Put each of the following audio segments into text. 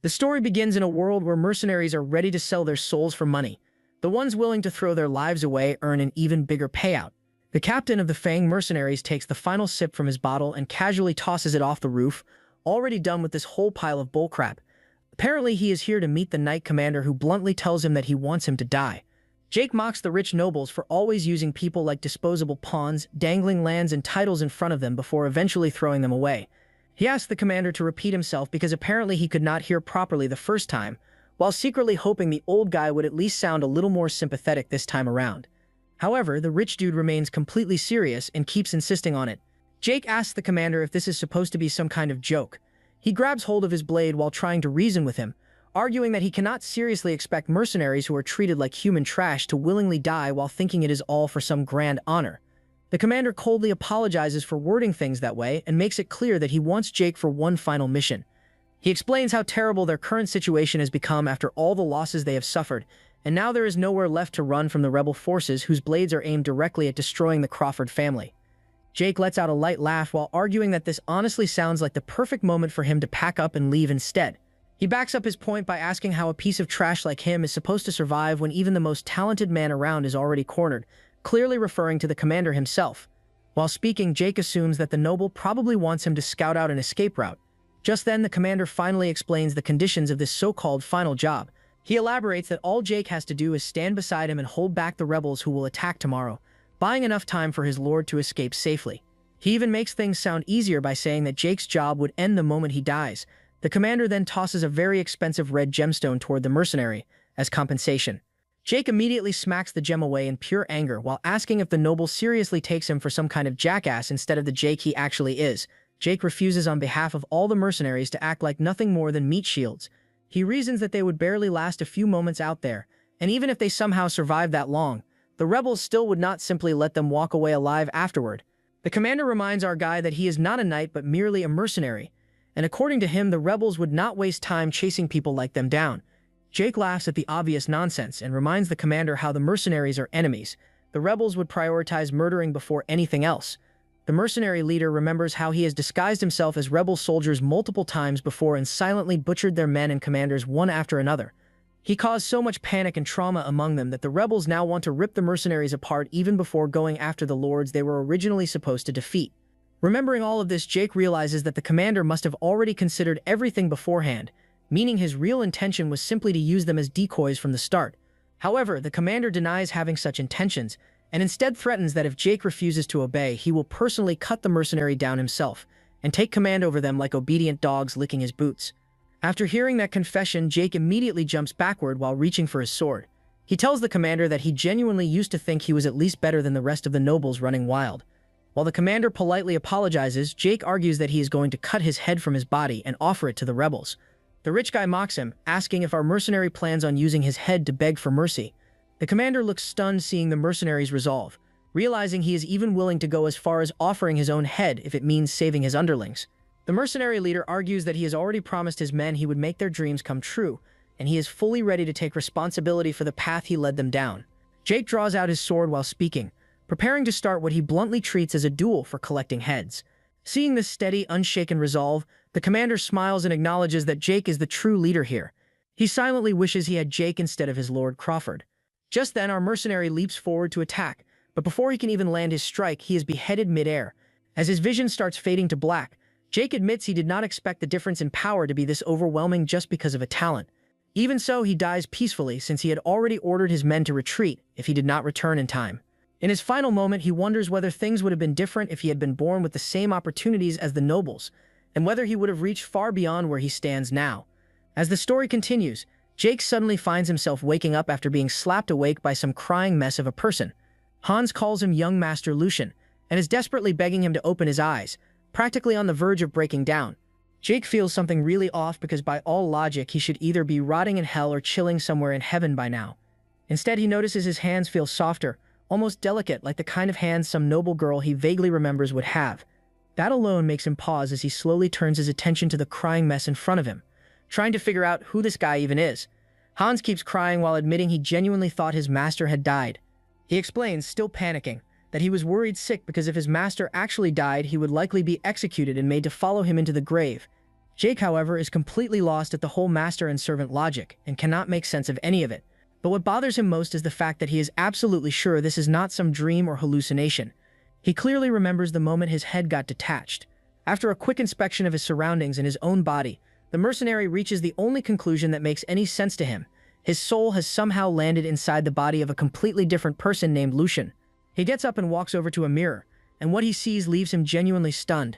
The story begins in a world where mercenaries are ready to sell their souls for money. The ones willing to throw their lives away earn an even bigger payout. The captain of the Fang mercenaries takes the final sip from his bottle and casually tosses it off the roof, already done with this whole pile of bullcrap. Apparently he is here to meet the knight commander, who bluntly tells him that he wants him to die. Jake mocks the rich nobles for always using people like disposable pawns, dangling lands and titles in front of them before eventually throwing them away. He asks the commander to repeat himself because apparently he could not hear properly the first time, while secretly hoping the old guy would at least sound a little more sympathetic this time around. However, the rich dude remains completely serious and keeps insisting on it. Jake asks the commander if this is supposed to be some kind of joke. He grabs hold of his blade while trying to reason with him, arguing that he cannot seriously expect mercenaries who are treated like human trash to willingly die while thinking it is all for some grand honor. The commander coldly apologizes for wording things that way and makes it clear that he wants Jake for one final mission. He explains how terrible their current situation has become after all the losses they have suffered, and now there is nowhere left to run from the rebel forces whose blades are aimed directly at destroying the Crawford family. Jake lets out a light laugh while arguing that this honestly sounds like the perfect moment for him to pack up and leave instead. He backs up his point by asking how a piece of trash like him is supposed to survive when even the most talented man around is already cornered, clearly referring to the commander himself. While speaking, Jake assumes that the noble probably wants him to scout out an escape route. Just then, the commander finally explains the conditions of this so-called final job. He elaborates that all Jake has to do is stand beside him and hold back the rebels who will attack tomorrow, buying enough time for his lord to escape safely. He even makes things sound easier by saying that Jake's job would end the moment he dies. The commander then tosses a very expensive red gemstone toward the mercenary as compensation. Jake immediately smacks the gem away in pure anger while asking if the noble seriously takes him for some kind of jackass instead of the Jake he actually is. Jake refuses on behalf of all the mercenaries to act like nothing more than meat shields. He reasons that they would barely last a few moments out there, and even if they somehow survived that long, the rebels still would not simply let them walk away alive afterward. The commander reminds our guy that he is not a knight but merely a mercenary, and according to him, the rebels would not waste time chasing people like them down. Jake laughs at the obvious nonsense and reminds the commander how the mercenaries are enemies. The rebels would prioritize murdering before anything else. The mercenary leader remembers how he has disguised himself as rebel soldiers multiple times before and silently butchered their men and commanders one after another. He caused so much panic and trauma among them that the rebels now want to rip the mercenaries apart even before going after the lords they were originally supposed to defeat. Remembering all of this, Jake realizes that the commander must have already considered everything beforehand, meaning his real intention was simply to use them as decoys from the start. However, the commander denies having such intentions, and instead threatens that if Jake refuses to obey, he will personally cut the mercenary down himself, and take command over them like obedient dogs licking his boots. After hearing that confession, Jake immediately jumps backward while reaching for his sword. He tells the commander that he genuinely used to think he was at least better than the rest of the nobles running wild. While the commander politely apologizes, Jake argues that he is going to cut his head from his body and offer it to the rebels. The rich guy mocks him, asking if our mercenary plans on using his head to beg for mercy. The commander looks stunned seeing the mercenaries resolve, realizing he is even willing to go as far as offering his own head if it means saving his underlings. The mercenary leader argues that he has already promised his men he would make their dreams come true, and he is fully ready to take responsibility for the path he led them down. Jake draws out his sword while speaking, preparing to start what he bluntly treats as a duel for collecting heads. Seeing this steady, unshaken resolve, the commander smiles and acknowledges that Jake is the true leader here. He silently wishes he had Jake instead of his Lord Crawford. Just then, our mercenary leaps forward to attack, but before he can even land his strike, he is beheaded mid-air. As his vision starts fading to black, Jake admits he did not expect the difference in power to be this overwhelming just because of a talent. Even so, he dies peacefully since he had already ordered his men to retreat if he did not return in time. In his final moment, he wonders whether things would have been different if he had been born with the same opportunities as the nobles, and whether he would have reached far beyond where he stands now. As the story continues, Jake suddenly finds himself waking up after being slapped awake by some crying mess of a person. Hans calls him young Master Lucian, and is desperately begging him to open his eyes, practically on the verge of breaking down. Jake feels something really off because by all logic he should either be rotting in hell or chilling somewhere in heaven by now. Instead, he notices his hands feel softer, almost delicate, like the kind of hands some noble girl he vaguely remembers would have. That alone makes him pause as he slowly turns his attention to the crying mess in front of him, trying to figure out who this guy even is. Hans keeps crying while admitting he genuinely thought his master had died. He explains, still panicking, that he was worried sick because if his master actually died, he would likely be executed and made to follow him into the grave. Jake, however, is completely lost at the whole master and servant logic and cannot make sense of any of it. But what bothers him most is the fact that he is absolutely sure this is not some dream or hallucination. He clearly remembers the moment his head got detached. After a quick inspection of his surroundings and his own body, the mercenary reaches the only conclusion that makes any sense to him. His soul has somehow landed inside the body of a completely different person named Lucian. He gets up and walks over to a mirror, and what he sees leaves him genuinely stunned.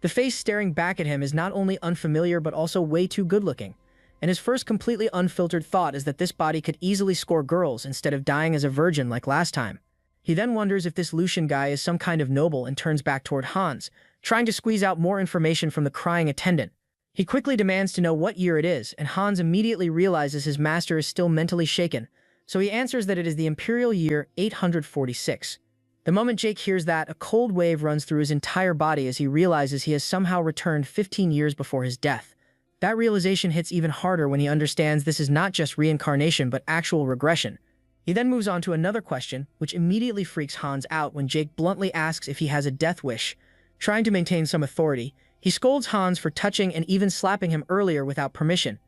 The face staring back at him is not only unfamiliar but also way too good-looking, and his first completely unfiltered thought is that this body could easily score girls instead of dying as a virgin like last time. He then wonders if this Lucian guy is some kind of noble and turns back toward Hans, trying to squeeze out more information from the crying attendant. He quickly demands to know what year it is, and Hans immediately realizes his master is still mentally shaken, so he answers that it is the imperial year 846. The moment Jake hears that, a cold wave runs through his entire body as he realizes he has somehow returned 15 years before his death. That realization hits even harder when he understands this is not just reincarnation but actual regression. He then moves on to another question, which immediately freaks Hans out when Jake bluntly asks if he has a death wish. Trying to maintain some authority, he scolds Hans for touching and even slapping him earlier without permission.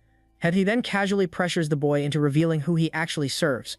He then casually pressures the boy into revealing who he actually serves.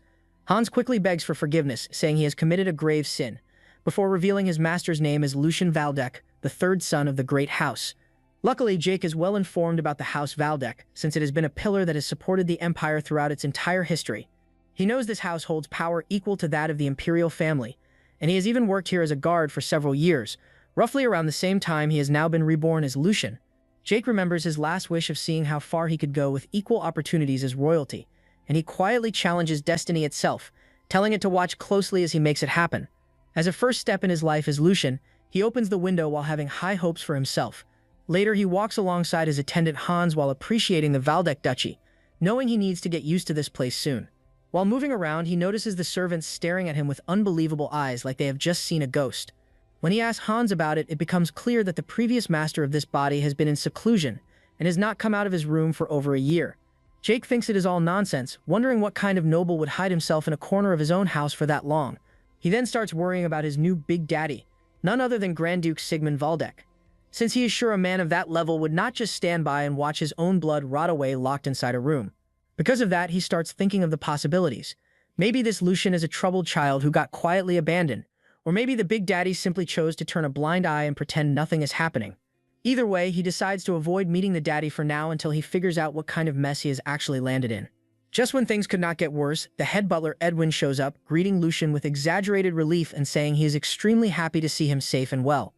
Hans quickly begs for forgiveness, saying he has committed a grave sin, before revealing his master's name as Lucian Valdek, the third son of the Great House. Luckily, Jake is well informed about the House Valdek, since it has been a pillar that has supported the Empire throughout its entire history. He knows this house holds power equal to that of the imperial family, and he has even worked here as a guard for several years, roughly around the same time he has now been reborn as Lucian. Jake remembers his last wish of seeing how far he could go with equal opportunities as royalty, and he quietly challenges destiny itself, telling it to watch closely as he makes it happen. As a first step in his life as Lucian, he opens the window while having high hopes for himself. Later, he walks alongside his attendant Hans while appreciating the Valdek Duchy, knowing he needs to get used to this place soon. While moving around, he notices the servants staring at him with unbelievable eyes like they have just seen a ghost. When he asks Hans about it, it becomes clear that the previous master of this body has been in seclusion and has not come out of his room for over a year. Jake thinks it is all nonsense, wondering what kind of noble would hide himself in a corner of his own house for that long. He then starts worrying about his new big daddy, none other than Grand Duke Sigmund Valdek, since he is sure a man of that level would not just stand by and watch his own blood rot away locked inside a room. Because of that, he starts thinking of the possibilities. Maybe this Lucian is a troubled child who got quietly abandoned, or maybe the big daddy simply chose to turn a blind eye and pretend nothing is happening. Either way, he decides to avoid meeting the daddy for now until he figures out what kind of mess he has actually landed in. Just when things could not get worse, the head butler Edwin shows up, greeting Lucian with exaggerated relief and saying he is extremely happy to see him safe and well.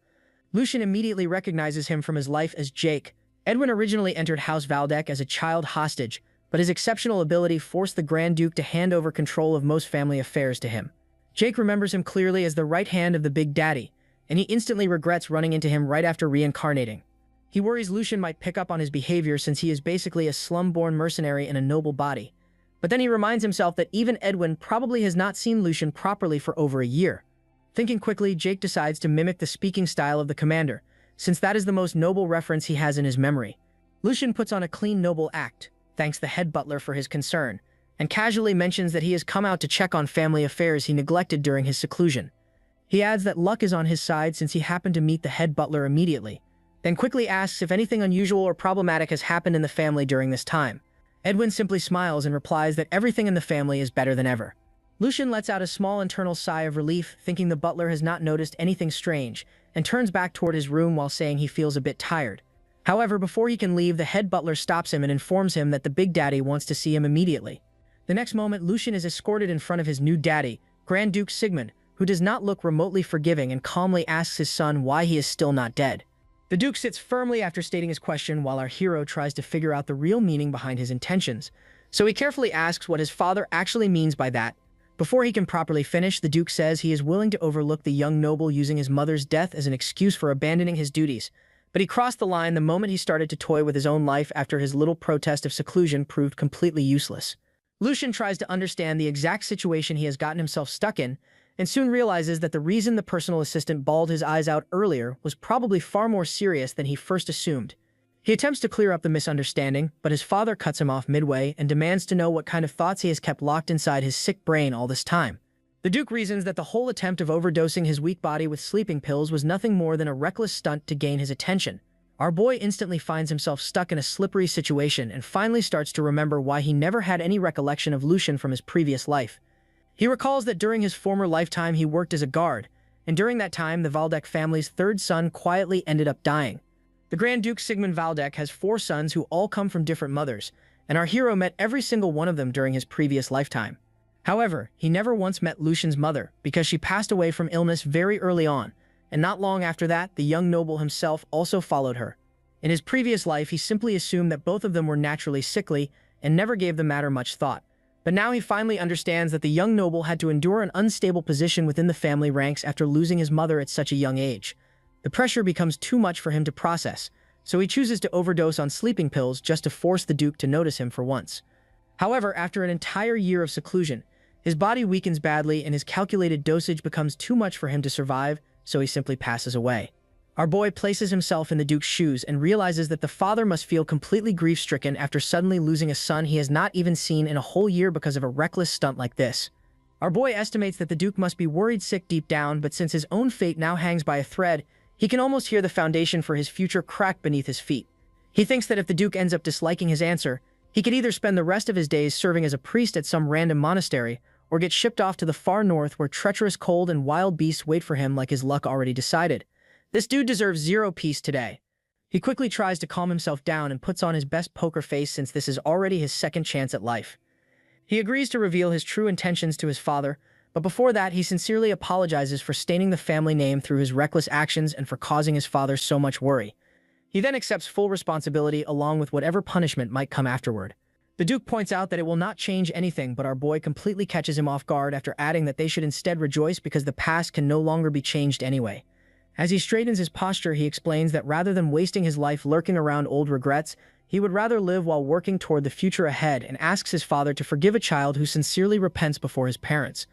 Lucian immediately recognizes him from his life as Jake. Edwin originally entered House Valdek as a child hostage, but his exceptional ability forced the Grand Duke to hand over control of most family affairs to him. Jake remembers him clearly as the right hand of the Big Daddy, and he instantly regrets running into him right after reincarnating. He worries Lucian might pick up on his behavior since he is basically a slum-born mercenary in a noble body. But then he reminds himself that even Edwin probably has not seen Lucian properly for over a year. Thinking quickly, Jake decides to mimic the speaking style of the commander, since that is the most noble reference he has in his memory. Lucian puts on a clean, noble act, thanks the head butler for his concern, and casually mentions that he has come out to check on family affairs he neglected during his seclusion. He adds that luck is on his side since he happened to meet the head butler immediately, then quickly asks if anything unusual or problematic has happened in the family during this time. Edwin simply smiles and replies that everything in the family is better than ever. Lucian lets out a small internal sigh of relief, thinking the butler has not noticed anything strange, and turns back toward his room while saying he feels a bit tired. However, before he can leave, the head butler stops him and informs him that the Big Daddy wants to see him immediately. The next moment, Lucian is escorted in front of his new daddy, Grand Duke Sigmund, who does not look remotely forgiving and calmly asks his son why he is still not dead. The Duke sits firmly after stating his question while our hero tries to figure out the real meaning behind his intentions, so he carefully asks what his father actually means by that. Before he can properly finish, the Duke says he is willing to overlook the young noble using his mother's death as an excuse for abandoning his duties, but he crossed the line the moment he started to toy with his own life after his little protest of seclusion proved completely useless. Lucian tries to understand the exact situation he has gotten himself stuck in, and soon realizes that the reason the personal assistant bawled his eyes out earlier was probably far more serious than he first assumed. He attempts to clear up the misunderstanding, but his father cuts him off midway and demands to know what kind of thoughts he has kept locked inside his sick brain all this time. The Duke reasons that the whole attempt of overdosing his weak body with sleeping pills was nothing more than a reckless stunt to gain his attention, Our boy instantly finds himself stuck in a slippery situation and finally starts to remember why he never had any recollection of Lucian from his previous life. He recalls that during his former lifetime he worked as a guard, and during that time the Waldeck family's third son quietly ended up dying. The Grand Duke Sigmund Waldeck has 4 sons who all come from different mothers, and our hero met every single one of them during his previous lifetime. However, he never once met Lucian's mother because she passed away from illness very early on, and not long after that, the young noble himself also followed her. In his previous life, he simply assumed that both of them were naturally sickly and never gave the matter much thought. But now he finally understands that the young noble had to endure an unstable position within the family ranks after losing his mother at such a young age. The pressure becomes too much for him to process, so he chooses to overdose on sleeping pills just to force the Duke to notice him for once. However, after an entire year of seclusion, his body weakens badly and his calculated dosage becomes too much for him to survive, so he simply passes away. Our boy places himself in the Duke's shoes and realizes that the father must feel completely grief-stricken after suddenly losing a son he has not even seen in a whole year because of a reckless stunt like this. Our boy estimates that the Duke must be worried sick deep down, but since his own fate now hangs by a thread, he can almost hear the foundation for his future crack beneath his feet. He thinks that if the Duke ends up disliking his answer, he could either spend the rest of his days serving as a priest at some random monastery, or get shipped off to the far north where treacherous cold and wild beasts wait for him like his luck already decided. This dude deserves 0 peace today. He quickly tries to calm himself down and puts on his best poker face since this is already his second chance at life. He agrees to reveal his true intentions to his father, but before that he sincerely apologizes for staining the family name through his reckless actions and for causing his father so much worry. He then accepts full responsibility along with whatever punishment might come afterward. The Duke points out that it will not change anything, but our boy completely catches him off guard after adding that they should instead rejoice because the past can no longer be changed anyway. As he straightens his posture, he explains that rather than wasting his life lurking around old regrets, he would rather live while working toward the future ahead and asks his father to forgive a child who sincerely repents before his parents.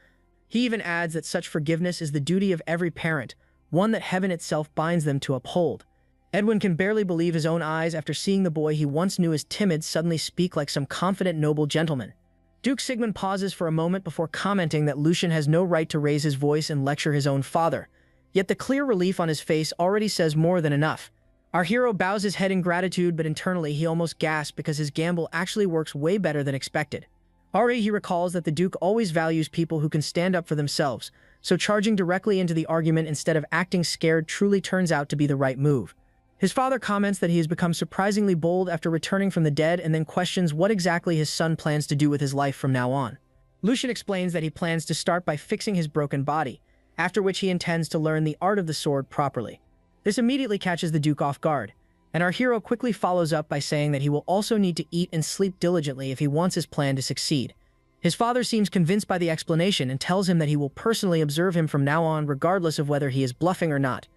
He even adds that such forgiveness is the duty of every parent, one that heaven itself binds them to uphold. Edwin can barely believe his own eyes after seeing the boy he once knew as timid suddenly speak like some confident noble gentleman. Duke Sigmund pauses for a moment before commenting that Lucian has no right to raise his voice and lecture his own father. Yet the clear relief on his face already says more than enough. Our hero bows his head in gratitude, but internally he almost gasps because his gamble actually works way better than expected. Already he recalls that the Duke always values people who can stand up for themselves, so charging directly into the argument instead of acting scared truly turns out to be the right move. His father comments that he has become surprisingly bold after returning from the dead and then questions what exactly his son plans to do with his life from now on. Lucian explains that he plans to start by fixing his broken body, after which he intends to learn the art of the sword properly. This immediately catches the Duke off guard, and our hero quickly follows up by saying that he will also need to eat and sleep diligently if he wants his plan to succeed. His father seems convinced by the explanation and tells him that he will personally observe him from now on regardless of whether he is bluffing or not.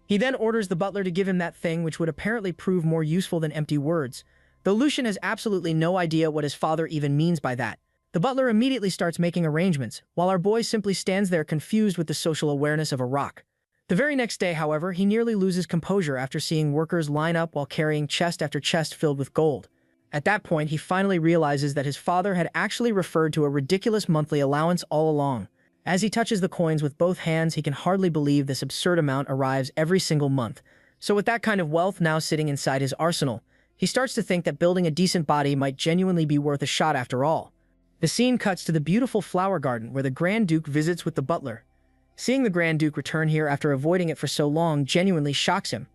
He then orders the butler to give him that thing which would apparently prove more useful than empty words, though Lucian has absolutely no idea what his father even means by that. The butler immediately starts making arrangements, while our boy simply stands there confused with the social awareness of a rock. The very next day, however, he nearly loses composure after seeing workers line up while carrying chest after chest filled with gold. At that point, he finally realizes that his father had actually referred to a ridiculous monthly allowance all along. As he touches the coins with both hands, he can hardly believe this absurd amount arrives every single month. So with that kind of wealth now sitting inside his arsenal, he starts to think that building a decent body might genuinely be worth a shot after all. The scene cuts to the beautiful flower garden where the Grand Duke visits with the butler. Seeing the Grand Duke return here after avoiding it for so long genuinely shocks him.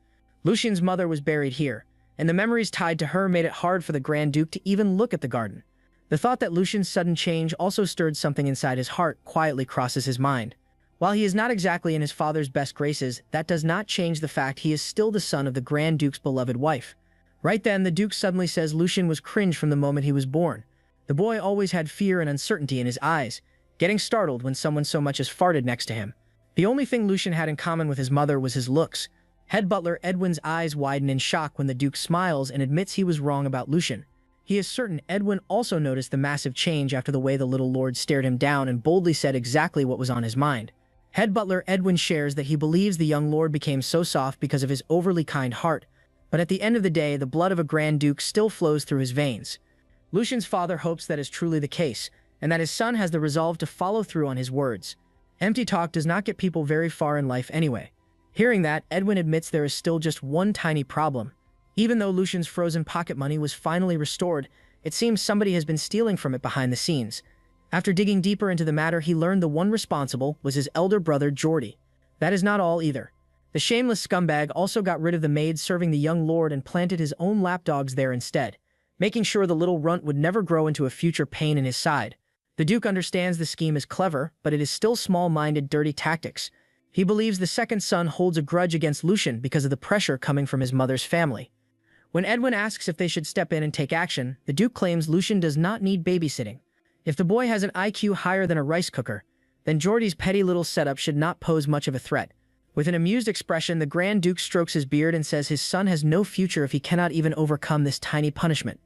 Lucian's mother was buried here, and the memories tied to her made it hard for the Grand Duke to even look at the garden. The thought that Lucian's sudden change also stirred something inside his heart quietly crosses his mind. While he is not exactly in his father's best graces, that does not change the fact he is still the son of the Grand Duke's beloved wife. Right then, the Duke suddenly says Lucian was cringe from the moment he was born. The boy always had fear and uncertainty in his eyes, getting startled when someone so much as farted next to him. The only thing Lucian had in common with his mother was his looks. Head butler Edwin's eyes widen in shock when the Duke smiles and admits he was wrong about Lucian. He is certain Edwin also noticed the massive change after the way the little lord stared him down and boldly said exactly what was on his mind. Head butler Edwin shares that he believes the young lord became so soft because of his overly kind heart, but at the end of the day, the blood of a Grand Duke still flows through his veins. Lucian's father hopes that is truly the case, and that his son has the resolve to follow through on his words. Empty talk does not get people very far in life anyway. Hearing that, Edwin admits there is still just one tiny problem. Even though Lucian's frozen pocket money was finally restored, it seems somebody has been stealing from it behind the scenes. After digging deeper into the matter, he learned the one responsible was his elder brother, Geordie. That is not all either. The shameless scumbag also got rid of the maid serving the young lord and planted his own lapdogs there instead, making sure the little runt would never grow into a future pain in his side. The Duke understands the scheme is clever, but it is still small-minded, dirty tactics. He believes the second son holds a grudge against Lucian because of the pressure coming from his mother's family. When Edwin asks if they should step in and take action, the Duke claims Lucian does not need babysitting. If the boy has an IQ higher than a rice cooker, then Geordie's petty little setup should not pose much of a threat. With an amused expression, the Grand Duke strokes his beard and says his son has no future if he cannot even overcome this tiny punishment.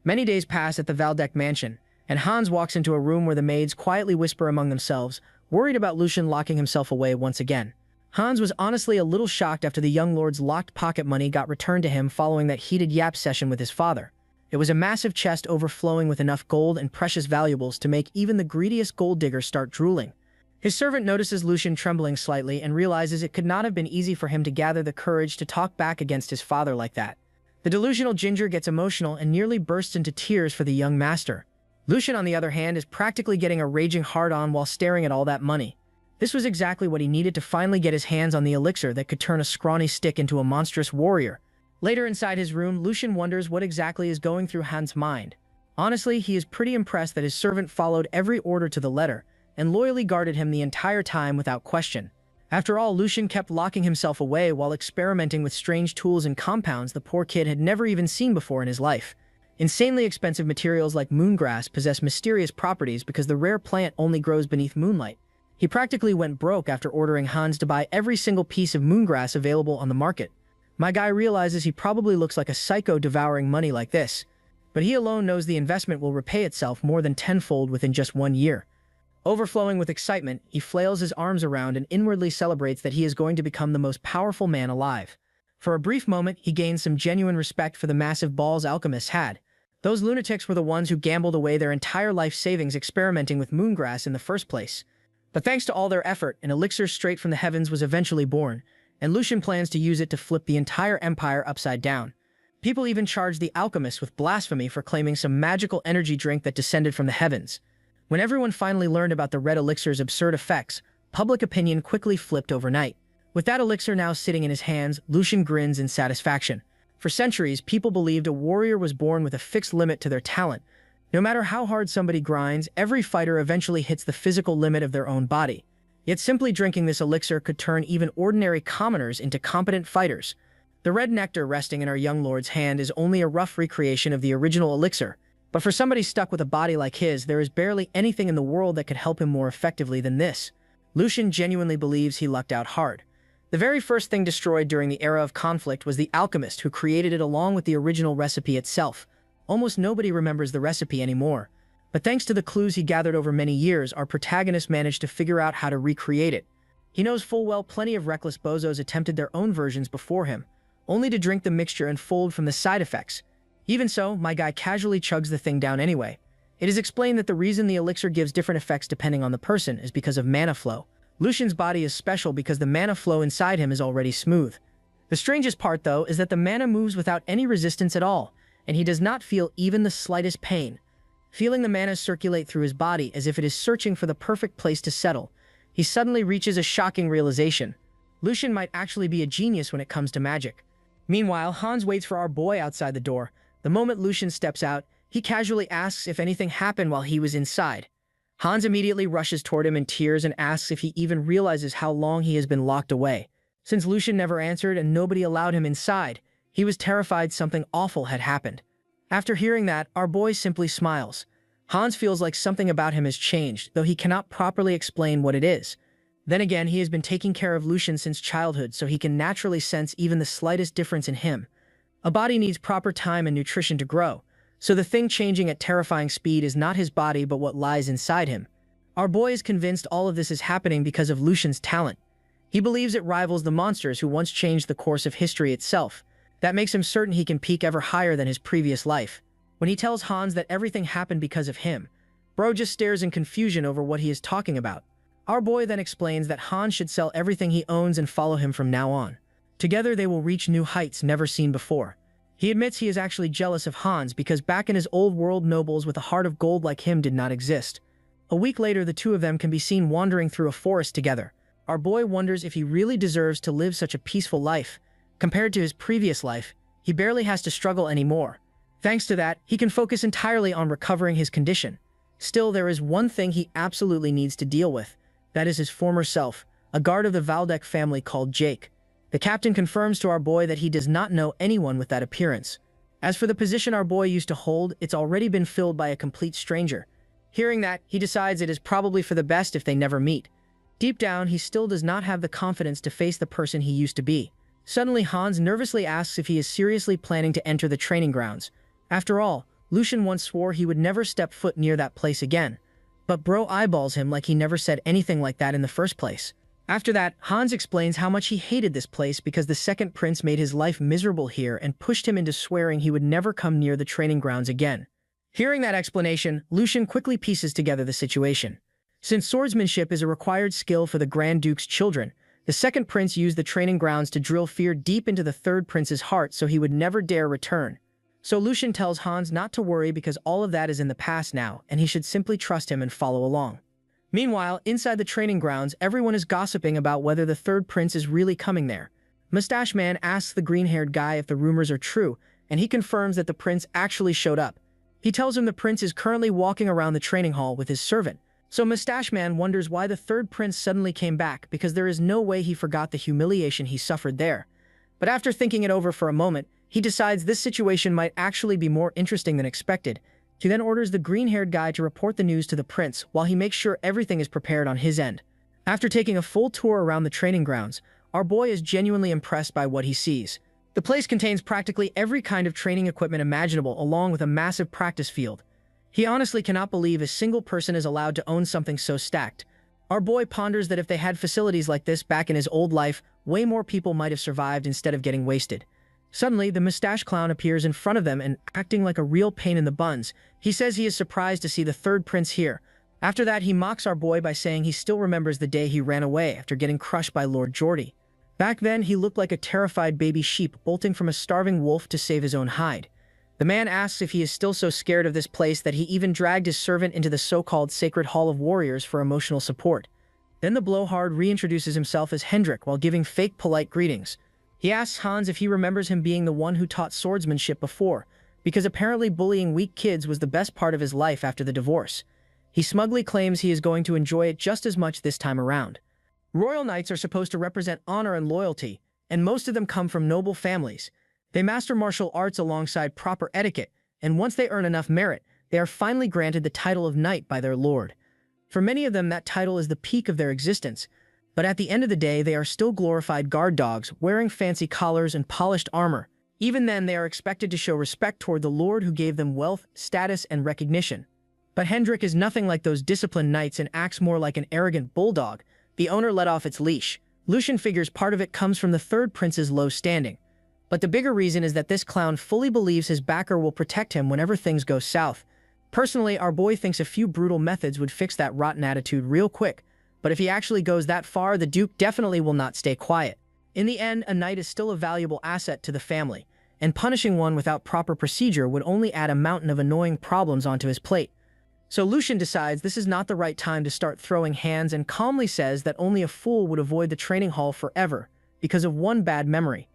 Many days pass at the Valdec mansion, and Hans walks into a room where the maids quietly whisper among themselves, worried about Lucian locking himself away once again. Hans was honestly a little shocked after the young lord's locked pocket money got returned to him following that heated yap session with his father. It was a massive chest overflowing with enough gold and precious valuables to make even the greediest gold digger start drooling. His servant notices Lucian trembling slightly and realizes it could not have been easy for him to gather the courage to talk back against his father like that. The delusional ginger gets emotional and nearly bursts into tears for the young master. Lucian, on the other hand, is practically getting a raging hard-on while staring at all that money. This was exactly what he needed to finally get his hands on the elixir that could turn a scrawny stick into a monstrous warrior. Later inside his room, Lucian wonders what exactly is going through Hans' mind. Honestly, he is pretty impressed that his servant followed every order to the letter and loyally guarded him the entire time without question. After all, Lucian kept locking himself away while experimenting with strange tools and compounds the poor kid had never even seen before in his life. Insanely expensive materials like moongrass possess mysterious properties because the rare plant only grows beneath moonlight. He practically went broke after ordering Hans to buy every single piece of moongrass available on the market. My guy realizes he probably looks like a psycho devouring money like this, but he alone knows the investment will repay itself more than tenfold within just 1 year. Overflowing with excitement, he flails his arms around and inwardly celebrates that he is going to become the most powerful man alive. For a brief moment, he gains some genuine respect for the massive balls alchemists had. Those lunatics were the ones who gambled away their entire life savings experimenting with moongrass in the first place. But thanks to all their effort, an elixir straight from the heavens was eventually born, and Lucian plans to use it to flip the entire empire upside down. People even charged the alchemists with blasphemy for claiming some magical energy drink that descended from the heavens. When everyone finally learned about the red elixir's absurd effects, public opinion quickly flipped overnight. With that elixir now sitting in his hands, Lucian grins in satisfaction. For centuries, people believed a warrior was born with a fixed limit to their talent. No matter how hard somebody grinds, every fighter eventually hits the physical limit of their own body. Yet simply drinking this elixir could turn even ordinary commoners into competent fighters. The red nectar resting in our young lord's hand is only a rough recreation of the original elixir, but for somebody stuck with a body like his, there is barely anything in the world that could help him more effectively than this. Lucian genuinely believes he lucked out hard. The very first thing destroyed during the era of conflict was the alchemist who created it along with the original recipe itself. Almost nobody remembers the recipe anymore, but thanks to the clues he gathered over many years, our protagonist managed to figure out how to recreate it. He knows full well plenty of reckless bozos attempted their own versions before him, only to drink the mixture and fold from the side effects. Even so, my guy casually chugs the thing down anyway. It is explained that the reason the elixir gives different effects depending on the person is because of mana flow. Lucian's body is special because the mana flow inside him is already smooth. The strangest part, though, is that the mana moves without any resistance at all, and he does not feel even the slightest pain. Feeling the mana circulate through his body as if it is searching for the perfect place to settle, he suddenly reaches a shocking realization. Lucian might actually be a genius when it comes to magic. Meanwhile, Hans waits for our boy outside the door. The moment Lucian steps out, he casually asks if anything happened while he was inside. Hans immediately rushes toward him in tears and asks if he even realizes how long he has been locked away. Since Lucian never answered and nobody allowed him inside, he was terrified something awful had happened. After hearing that, our boy simply smiles. Hans feels like something about him has changed, though he cannot properly explain what it is. Then again, he has been taking care of Lucian since childhood, so he can naturally sense even the slightest difference in him. A body needs proper time and nutrition to grow, so the thing changing at terrifying speed is not his body but what lies inside him. Our boy is convinced all of this is happening because of Lucian's talent. He believes it rivals the monsters who once changed the course of history itself. That makes him certain he can peak ever higher than his previous life. When he tells Hans that everything happened because of him, Bro just stares in confusion over what he is talking about. Our boy then explains that Hans should sell everything he owns and follow him from now on. Together they will reach new heights never seen before. He admits he is actually jealous of Hans because back in his old world, nobles with a heart of gold like him did not exist. A week later, the two of them can be seen wandering through a forest together. Our boy wonders if he really deserves to live such a peaceful life. Compared to his previous life, he barely has to struggle anymore. Thanks to that, he can focus entirely on recovering his condition. Still, there is one thing he absolutely needs to deal with. That is his former self, a guard of the Valdek family called Jake. The captain confirms to our boy that he does not know anyone with that appearance. As for the position our boy used to hold, it's already been filled by a complete stranger. Hearing that, he decides it is probably for the best if they never meet. Deep down, he still does not have the confidence to face the person he used to be. Suddenly, Hans nervously asks if he is seriously planning to enter the training grounds. After all, Lucian once swore he would never step foot near that place again. But bro eyeballs him like he never said anything like that in the first place. After that, Hans explains how much he hated this place because the second prince made his life miserable here and pushed him into swearing he would never come near the training grounds again. Hearing that explanation, Lucian quickly pieces together the situation. Since swordsmanship is a required skill for the Grand Duke's children, the second prince used the training grounds to drill fear deep into the third prince's heart so he would never dare return. So Lucian tells Hans not to worry because all of that is in the past now, and he should simply trust him and follow along. Meanwhile, inside the training grounds, everyone is gossiping about whether the third prince is really coming there. Mustache Man asks the green-haired guy if the rumors are true, and he confirms that the prince actually showed up. He tells him the prince is currently walking around the training hall with his servant. So Mustache Man wonders why the third prince suddenly came back because there is no way he forgot the humiliation he suffered there. But after thinking it over for a moment, he decides this situation might actually be more interesting than expected. He then orders the green-haired guy to report the news to the prince while he makes sure everything is prepared on his end. After taking a full tour around the training grounds, our boy is genuinely impressed by what he sees. The place contains practically every kind of training equipment imaginable along with a massive practice field. He honestly cannot believe a single person is allowed to own something so stacked. Our boy ponders that if they had facilities like this back in his old life, way more people might have survived instead of getting wasted. Suddenly, the mustache clown appears in front of them and, acting like a real pain in the buns, he says he is surprised to see the third prince here. After that, he mocks our boy by saying he still remembers the day he ran away after getting crushed by Lord Geordie. Back then, he looked like a terrified baby sheep bolting from a starving wolf to save his own hide. The man asks if he is still so scared of this place that he even dragged his servant into the so-called Sacred Hall of Warriors for emotional support. Then the blowhard reintroduces himself as Hendrik while giving fake polite greetings. He asks Hans if he remembers him being the one who taught swordsmanship before, because apparently bullying weak kids was the best part of his life after the divorce. He smugly claims he is going to enjoy it just as much this time around. Royal knights are supposed to represent honor and loyalty, and most of them come from noble families. They master martial arts alongside proper etiquette, and once they earn enough merit, they are finally granted the title of knight by their lord. For many of them, that title is the peak of their existence, but at the end of the day, they are still glorified guard dogs, wearing fancy collars and polished armor. Even then, they are expected to show respect toward the lord who gave them wealth, status, and recognition. But Hendrik is nothing like those disciplined knights and acts more like an arrogant bulldog. The owner let off its leash. Lucian figures part of it comes from the third prince's low standing. But the bigger reason is that this clown fully believes his backer will protect him whenever things go south. Personally, our boy thinks a few brutal methods would fix that rotten attitude real quick, but if he actually goes that far, the Duke definitely will not stay quiet. In the end, a knight is still a valuable asset to the family, and punishing one without proper procedure would only add a mountain of annoying problems onto his plate. So Lucian decides this is not the right time to start throwing hands and calmly says that only a fool would avoid the training hall forever because of one bad memory.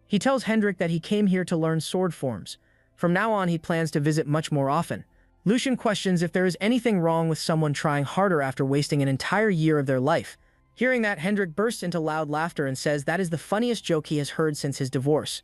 He tells Hendrik that he came here to learn sword forms. From now on, he plans to visit much more often. Lucian questions if there is anything wrong with someone trying harder after wasting an entire year of their life. Hearing that, Hendrik bursts into loud laughter and says that is the funniest joke he has heard since his divorce.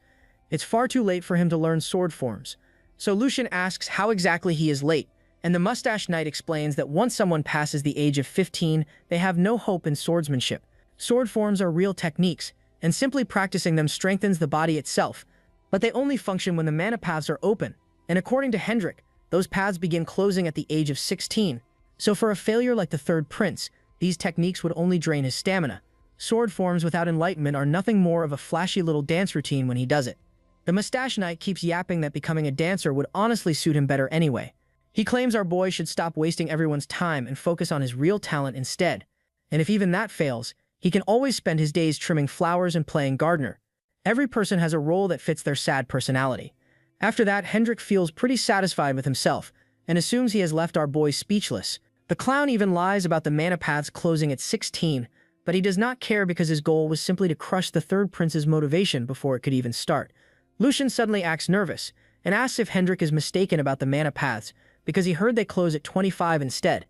It's far too late for him to learn sword forms. So Lucian asks how exactly he is late, and the mustache knight explains that once someone passes the age of 15, they have no hope in swordsmanship. Sword forms are real techniques, and simply practicing them strengthens the body itself, but they only function when the mana paths are open, and according to Hendrik, those paths begin closing at the age of 16. So for a failure like the third prince, these techniques would only drain his stamina. Sword forms without enlightenment are nothing more of a flashy little dance routine when he does it. The mustache knight keeps yapping that becoming a dancer would honestly suit him better anyway. He claims our boy should stop wasting everyone's time and focus on his real talent instead. And if even that fails, he can always spend his days trimming flowers and playing gardener. Every person has a role that fits their sad personality. After that, Hendrik feels pretty satisfied with himself and assumes he has left our boy speechless. The clown even lies about the mana paths closing at 16, but he does not care because his goal was simply to crush the third prince's motivation before it could even start. Lucian suddenly acts nervous and asks if Hendrik is mistaken about the mana paths because he heard they close at 25 instead.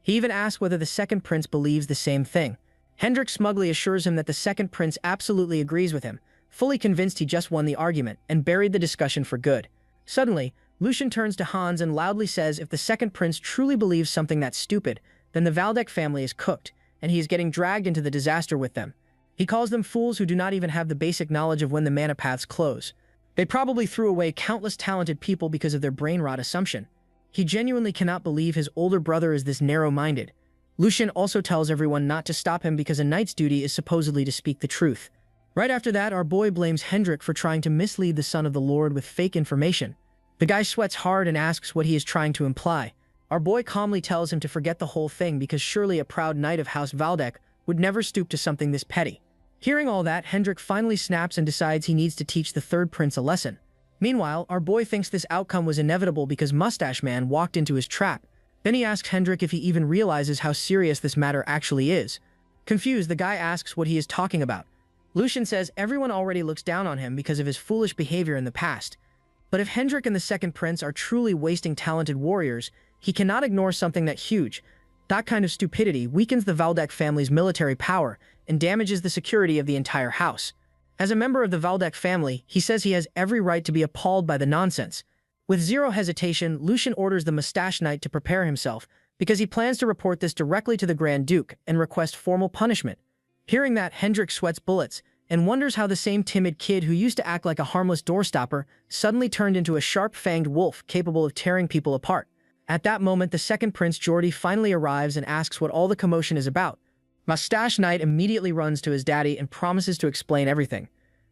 He even asks whether the second prince believes the same thing. Hendrik smugly assures him that the second prince absolutely agrees with him, fully convinced he just won the argument and buried the discussion for good. Suddenly, Lucian turns to Hans and loudly says if the second prince truly believes something that stupid, then the Waldeck family is cooked, and he is getting dragged into the disaster with them. He calls them fools who do not even have the basic knowledge of when the mana paths close. They probably threw away countless talented people because of their brain rot assumption. He genuinely cannot believe his older brother is this narrow-minded. Lucian also tells everyone not to stop him because a knight's duty is supposedly to speak the truth. Right after that, our boy blames Hendrik for trying to mislead the son of the Lord with fake information. The guy sweats hard and asks what he is trying to imply. Our boy calmly tells him to forget the whole thing because surely a proud knight of House Waldeck would never stoop to something this petty. Hearing all that, Hendrik finally snaps and decides he needs to teach the third prince a lesson. Meanwhile, our boy thinks this outcome was inevitable because Mustache Man walked into his trap. Then he asks Hendrik if he even realizes how serious this matter actually is. Confused, the guy asks what he is talking about. Lucian says everyone already looks down on him because of his foolish behavior in the past. But if Hendrik and the second prince are truly wasting talented warriors, he cannot ignore something that huge. That kind of stupidity weakens the Waldeck family's military power and damages the security of the entire house. As a member of the Waldeck family, he says he has every right to be appalled by the nonsense. With zero hesitation, Lucian orders the Mustache Knight to prepare himself because he plans to report this directly to the Grand Duke and request formal punishment. Hearing that, Hendrik sweats bullets and wonders how the same timid kid who used to act like a harmless doorstopper suddenly turned into a sharp-fanged wolf capable of tearing people apart. At that moment, the second prince, Jordy, finally arrives and asks what all the commotion is about. Mustache Knight immediately runs to his daddy and promises to explain everything.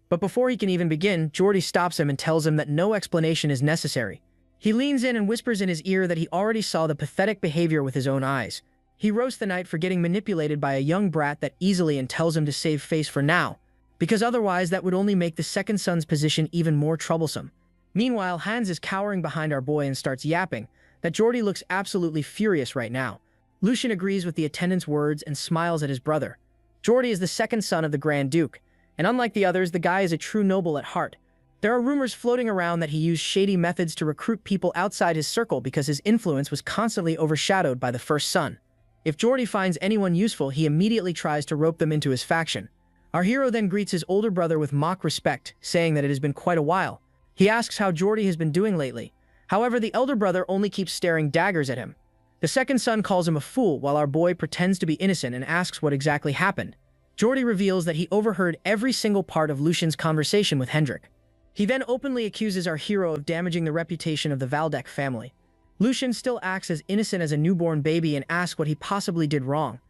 But before he can even begin, Jordy stops him and tells him that no explanation is necessary. He leans in and whispers in his ear that he already saw the pathetic behavior with his own eyes. He roasts the knight for getting manipulated by a young brat that easily and tells him to save face for now, because otherwise that would only make the second son's position even more troublesome. Meanwhile, Hans is cowering behind our boy and starts yapping that Jordy looks absolutely furious right now. Lucian agrees with the attendant's words and smiles at his brother. Jordy is the second son of the Grand Duke, and unlike the others, the guy is a true noble at heart. There are rumors floating around that he used shady methods to recruit people outside his circle because his influence was constantly overshadowed by the first son. If Jordy finds anyone useful, he immediately tries to rope them into his faction. Our hero then greets his older brother with mock respect, saying that it has been quite a while. He asks how Jordy has been doing lately. However, the elder brother only keeps staring daggers at him. The second son calls him a fool while our boy pretends to be innocent and asks what exactly happened. Jordy reveals that he overheard every single part of Lucian's conversation with Hendrik. He then openly accuses our hero of damaging the reputation of the Waldeck family. Lucian still acts as innocent as a newborn baby and asks what he possibly did wrong.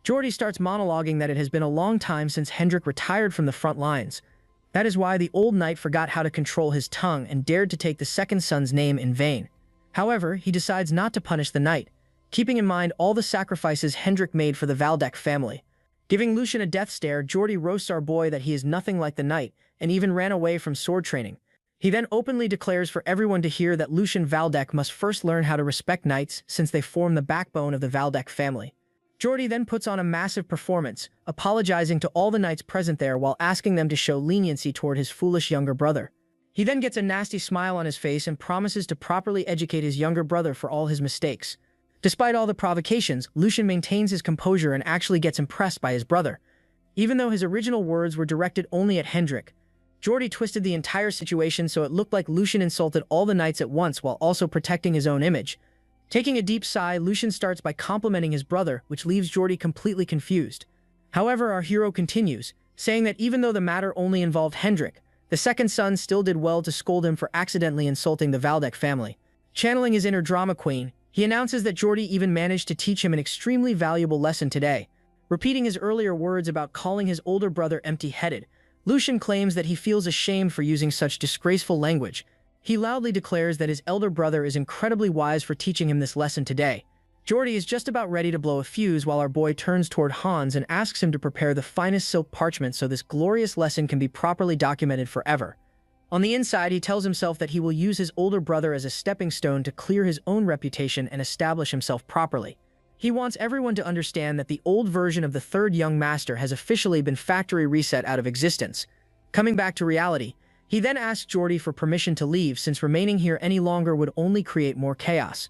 Jordy starts monologuing that it has been a long time since Hendrik retired from the front lines. That is why the old knight forgot how to control his tongue and dared to take the second son's name in vain. However, he decides not to punish the knight, keeping in mind all the sacrifices Hendrik made for the Waldeck family. Giving Lucian a death stare, Jordy roasts our boy that he is nothing like the knight and even ran away from sword training. He then openly declares for everyone to hear that Lucian Waldeck must first learn how to respect knights since they form the backbone of the Waldeck family. Jordy then puts on a massive performance, apologizing to all the knights present there while asking them to show leniency toward his foolish younger brother. He then gets a nasty smile on his face and promises to properly educate his younger brother for all his mistakes. Despite all the provocations, Lucian maintains his composure and actually gets impressed by his brother. Even though his original words were directed only at Hendrik, Jordy twisted the entire situation so it looked like Lucian insulted all the knights at once while also protecting his own image. Taking a deep sigh, Lucian starts by complimenting his brother, which leaves Jordy completely confused. However, our hero continues, saying that even though the matter only involved Hendrik, the second son still did well to scold him for accidentally insulting the Waldeck family. Channeling his inner drama queen, he announces that Jordy even managed to teach him an extremely valuable lesson today. Repeating his earlier words about calling his older brother empty-headed, Lucian claims that he feels ashamed for using such disgraceful language. He loudly declares that his elder brother is incredibly wise for teaching him this lesson today. Jordy is just about ready to blow a fuse while our boy turns toward Hans and asks him to prepare the finest silk parchment so this glorious lesson can be properly documented forever. On the inside, he tells himself that he will use his older brother as a stepping stone to clear his own reputation and establish himself properly. He wants everyone to understand that the old version of the third young master has officially been factory reset out of existence. Coming back to reality, he then asks Geordi for permission to leave since remaining here any longer would only create more chaos.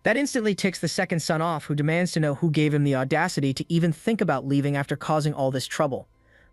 That instantly ticks the second son off, who demands to know who gave him the audacity to even think about leaving after causing all this trouble.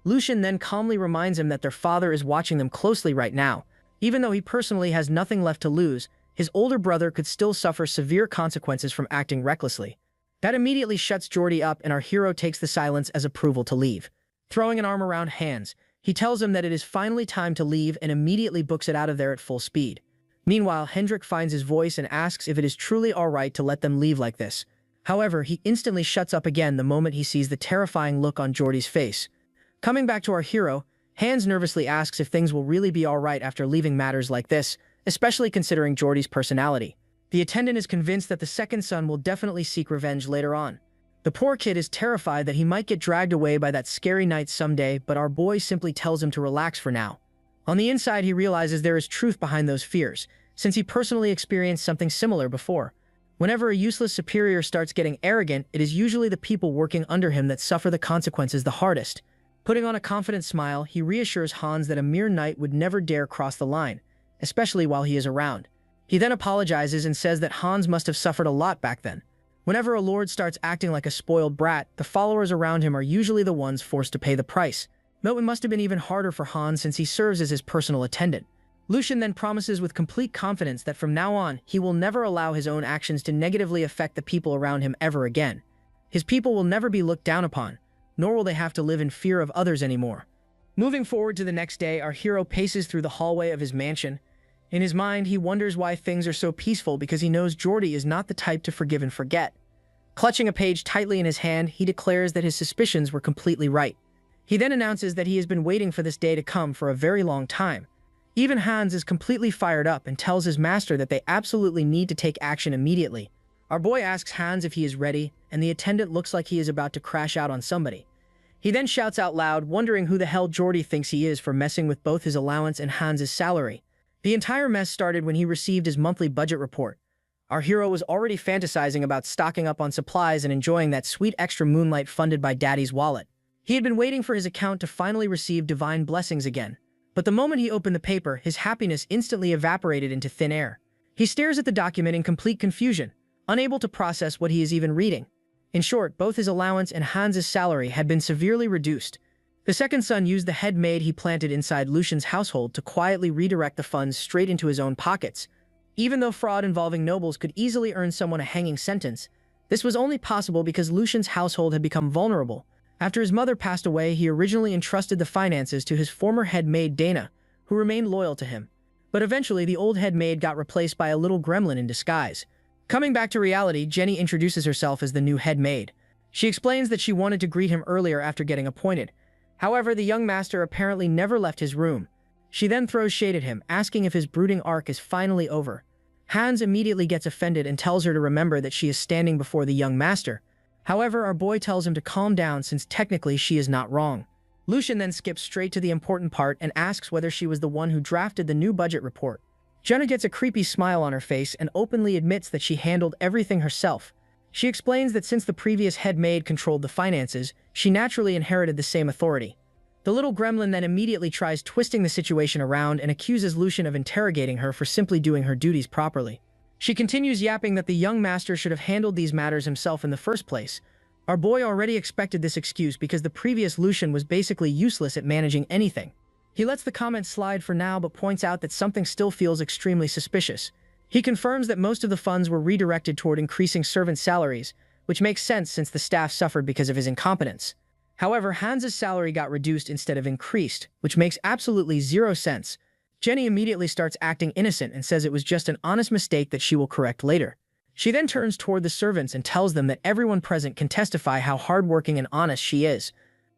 Lucian then calmly reminds him that their father is watching them closely right now. Even though he personally has nothing left to lose, his older brother could still suffer severe consequences from acting recklessly. That immediately shuts Geordi up, and our hero takes the silence as approval to leave. Throwing an arm around Hans, he tells him that it is finally time to leave and immediately books it out of there at full speed. Meanwhile, Hendrik finds his voice and asks if it is truly alright to let them leave like this. However, he instantly shuts up again the moment he sees the terrifying look on Geordi's face. Coming back to our hero, Hans nervously asks if things will really be alright after leaving matters like this, especially considering Geordi's personality. The attendant is convinced that the second son will definitely seek revenge later on. The poor kid is terrified that he might get dragged away by that scary knight someday, but our boy simply tells him to relax for now. On the inside, he realizes there is truth behind those fears, since he personally experienced something similar before. Whenever a useless superior starts getting arrogant, it is usually the people working under him that suffer the consequences the hardest. Putting on a confident smile, he reassures Hans that a mere knight would never dare cross the line, especially while he is around. He then apologizes and says that Hans must have suffered a lot back then. Whenever a lord starts acting like a spoiled brat, the followers around him are usually the ones forced to pay the price. Though it must have been even harder for Hans since he serves as his personal attendant. Lucian then promises with complete confidence that from now on, he will never allow his own actions to negatively affect the people around him ever again. His people will never be looked down upon, nor will they have to live in fear of others anymore. Moving forward to the next day, our hero paces through the hallway of his mansion. In his mind, he wonders why things are so peaceful because he knows Geordi is not the type to forgive and forget. Clutching a page tightly in his hand, he declares that his suspicions were completely right. He then announces that he has been waiting for this day to come for a very long time. Even Hans is completely fired up and tells his master that they absolutely need to take action immediately. Our boy asks Hans if he is ready, and the attendant looks like he is about to crash out on somebody. He then shouts out loud, wondering who the hell Geordi thinks he is for messing with both his allowance and Hans's salary. The entire mess started when he received his monthly budget report. Our hero was already fantasizing about stocking up on supplies and enjoying that sweet extra moonlight funded by Daddy's wallet. He had been waiting for his account to finally receive divine blessings again. But the moment he opened the paper, his happiness instantly evaporated into thin air. He stares at the document in complete confusion, unable to process what he is even reading. In short, both his allowance and Hans's salary had been severely reduced. The second son used the head maid he planted inside Lucian's household to quietly redirect the funds straight into his own pockets. Even though fraud involving nobles could easily earn someone a hanging sentence, this was only possible because Lucian's household had become vulnerable. After his mother passed away, he originally entrusted the finances to his former head maid Dana, who remained loyal to him. But eventually, the old head maid got replaced by a little gremlin in disguise. Coming back to reality, Jenny introduces herself as the new head maid. She explains that she wanted to greet him earlier after getting appointed. However, the young master apparently never left his room. She then throws shade at him, asking if his brooding arc is finally over. Hans immediately gets offended and tells her to remember that she is standing before the young master. However, our boy tells him to calm down since technically she is not wrong. Lucian then skips straight to the important part and asks whether she was the one who drafted the new budget report. Jenna gets a creepy smile on her face and openly admits that she handled everything herself. She explains that since the previous head maid controlled the finances, she naturally inherited the same authority. The little gremlin then immediately tries twisting the situation around and accuses Lucian of interrogating her for simply doing her duties properly. She continues yapping that the young master should have handled these matters himself in the first place. Our boy already expected this excuse because the previous Lucian was basically useless at managing anything. He lets the comment slide for now but points out that something still feels extremely suspicious. He confirms that most of the funds were redirected toward increasing servant salaries, which makes sense since the staff suffered because of his incompetence. However, Hans's salary got reduced instead of increased, which makes absolutely zero sense. Jenny immediately starts acting innocent and says it was just an honest mistake that she will correct later. She then turns toward the servants and tells them that everyone present can testify how hardworking and honest she is.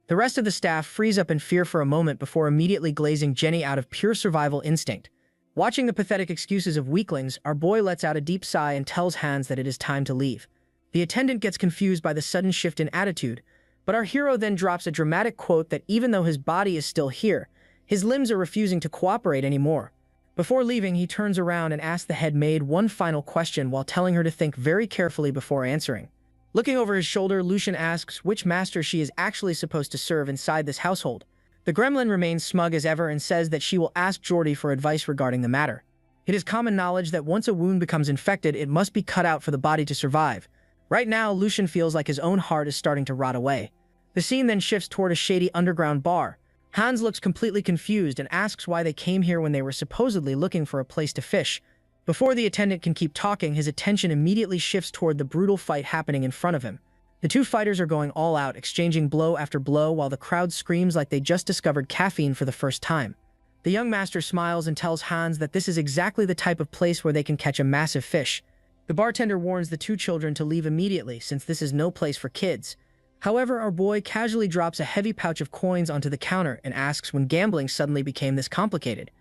The rest of the staff freeze up in fear for a moment before immediately glazing Jenny out of pure survival instinct. Watching the pathetic excuses of weaklings, our boy lets out a deep sigh and tells Hans that it is time to leave. The attendant gets confused by the sudden shift in attitude, but our hero then drops a dramatic quote that even though his body is still here, His limbs are refusing to cooperate anymore. Before leaving, he turns around and asks the head maid one final question while telling her to think very carefully before answering. Looking over his shoulder, Lucian asks which master she is actually supposed to serve inside this household. The gremlin remains smug as ever and says that she will ask Jordy for advice regarding the matter. It is common knowledge that once a wound becomes infected, it must be cut out for the body to survive. Right now, Lucian feels like his own heart is starting to rot away. The scene then shifts toward a shady underground bar. Hans looks completely confused and asks why they came here when they were supposedly looking for a place to fish. Before the attendant can keep talking, his attention immediately shifts toward the brutal fight happening in front of him. The two fighters are going all out, exchanging blow after blow while the crowd screams like they just discovered caffeine for the first time. The young master smiles and tells Hans that this is exactly the type of place where they can catch a massive fish. The bartender warns the two children to leave immediately since this is no place for kids. However, our boy casually drops a heavy pouch of coins onto the counter and asks when gambling suddenly became this complicated.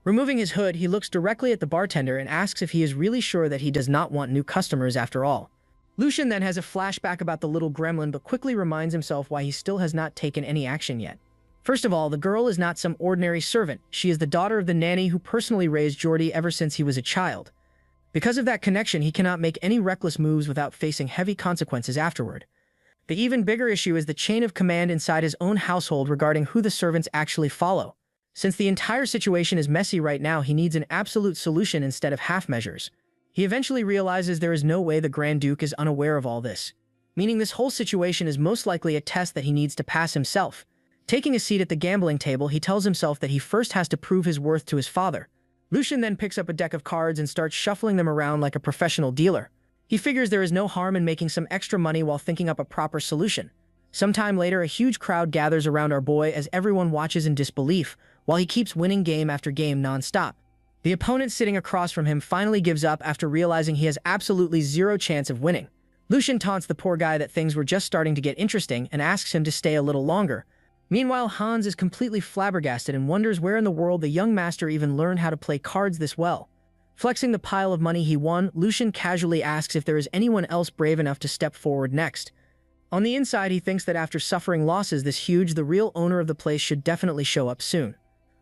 Removing his hood, he looks directly at the bartender and asks if he is really sure that he does not want new customers after all. Lucian then has a flashback about the little gremlin but quickly reminds himself why he still has not taken any action yet. First of all, the girl is not some ordinary servant. She is the daughter of the nanny who personally raised Jordy ever since he was a child. Because of that connection, he cannot make any reckless moves without facing heavy consequences afterward. The even bigger issue is the chain of command inside his own household regarding who the servants actually follow. Since the entire situation is messy right now, he needs an absolute solution instead of half measures. He eventually realizes there is no way the Grand Duke is unaware of all this, meaning this whole situation is most likely a test that he needs to pass himself. Taking a seat at the gambling table, he tells himself that he first has to prove his worth to his father. Lucian then picks up a deck of cards and starts shuffling them around like a professional dealer. He figures there is no harm in making some extra money while thinking up a proper solution. Sometime later, a huge crowd gathers around our boy as everyone watches in disbelief, while he keeps winning game after game non-stop. The opponent sitting across from him finally gives up after realizing he has absolutely zero chance of winning. Lucian taunts the poor guy that things were just starting to get interesting and asks him to stay a little longer. Meanwhile, Hans is completely flabbergasted and wonders where in the world the young master even learned how to play cards this well. Flexing the pile of money he won, Lucian casually asks if there is anyone else brave enough to step forward next. On the inside, he thinks that after suffering losses this huge, the real owner of the place should definitely show up soon.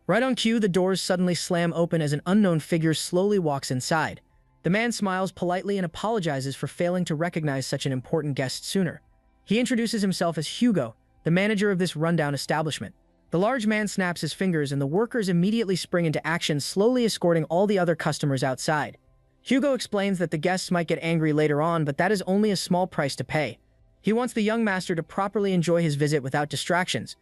Right on cue, the doors suddenly slam open as an unknown figure slowly walks inside. The man smiles politely and apologizes for failing to recognize such an important guest sooner. He introduces himself as Hugo, the manager of this rundown establishment. The large man snaps his fingers and the workers immediately spring into action, slowly escorting all the other customers outside. Hugo explains that the guests might get angry later on, but that is only a small price to pay. He wants the young master to properly enjoy his visit without distractions.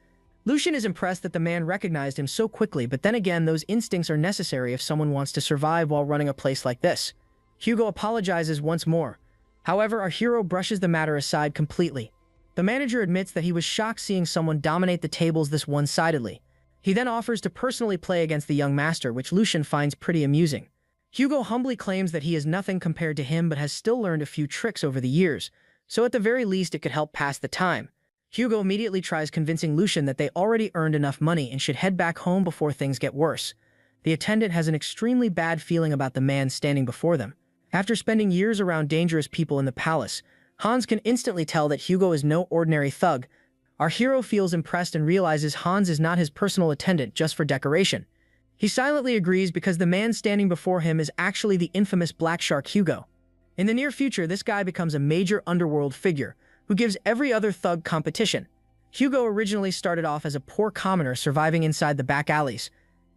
Lucian is impressed that the man recognized him so quickly, but then again, those instincts are necessary if someone wants to survive while running a place like this. Hugo apologizes once more. However, our hero brushes the matter aside completely. The manager admits that he was shocked seeing someone dominate the tables this one-sidedly. He then offers to personally play against the young master, which Lucian finds pretty amusing. Hugo humbly claims that he is nothing compared to him but has still learned a few tricks over the years, so at the very least it could help pass the time. Hugo immediately tries convincing Lucian that they already earned enough money and should head back home before things get worse. The attendant has an extremely bad feeling about the man standing before them. After spending years around dangerous people in the palace, Hans can instantly tell that Hugo is no ordinary thug. Our hero feels impressed and realizes Hans is not his personal attendant just for decoration. He silently agrees because the man standing before him is actually the infamous Black Shark Hugo. In the near future, this guy becomes a major underworld figure who gives every other thug competition. Hugo originally started off as a poor commoner surviving inside the back alleys.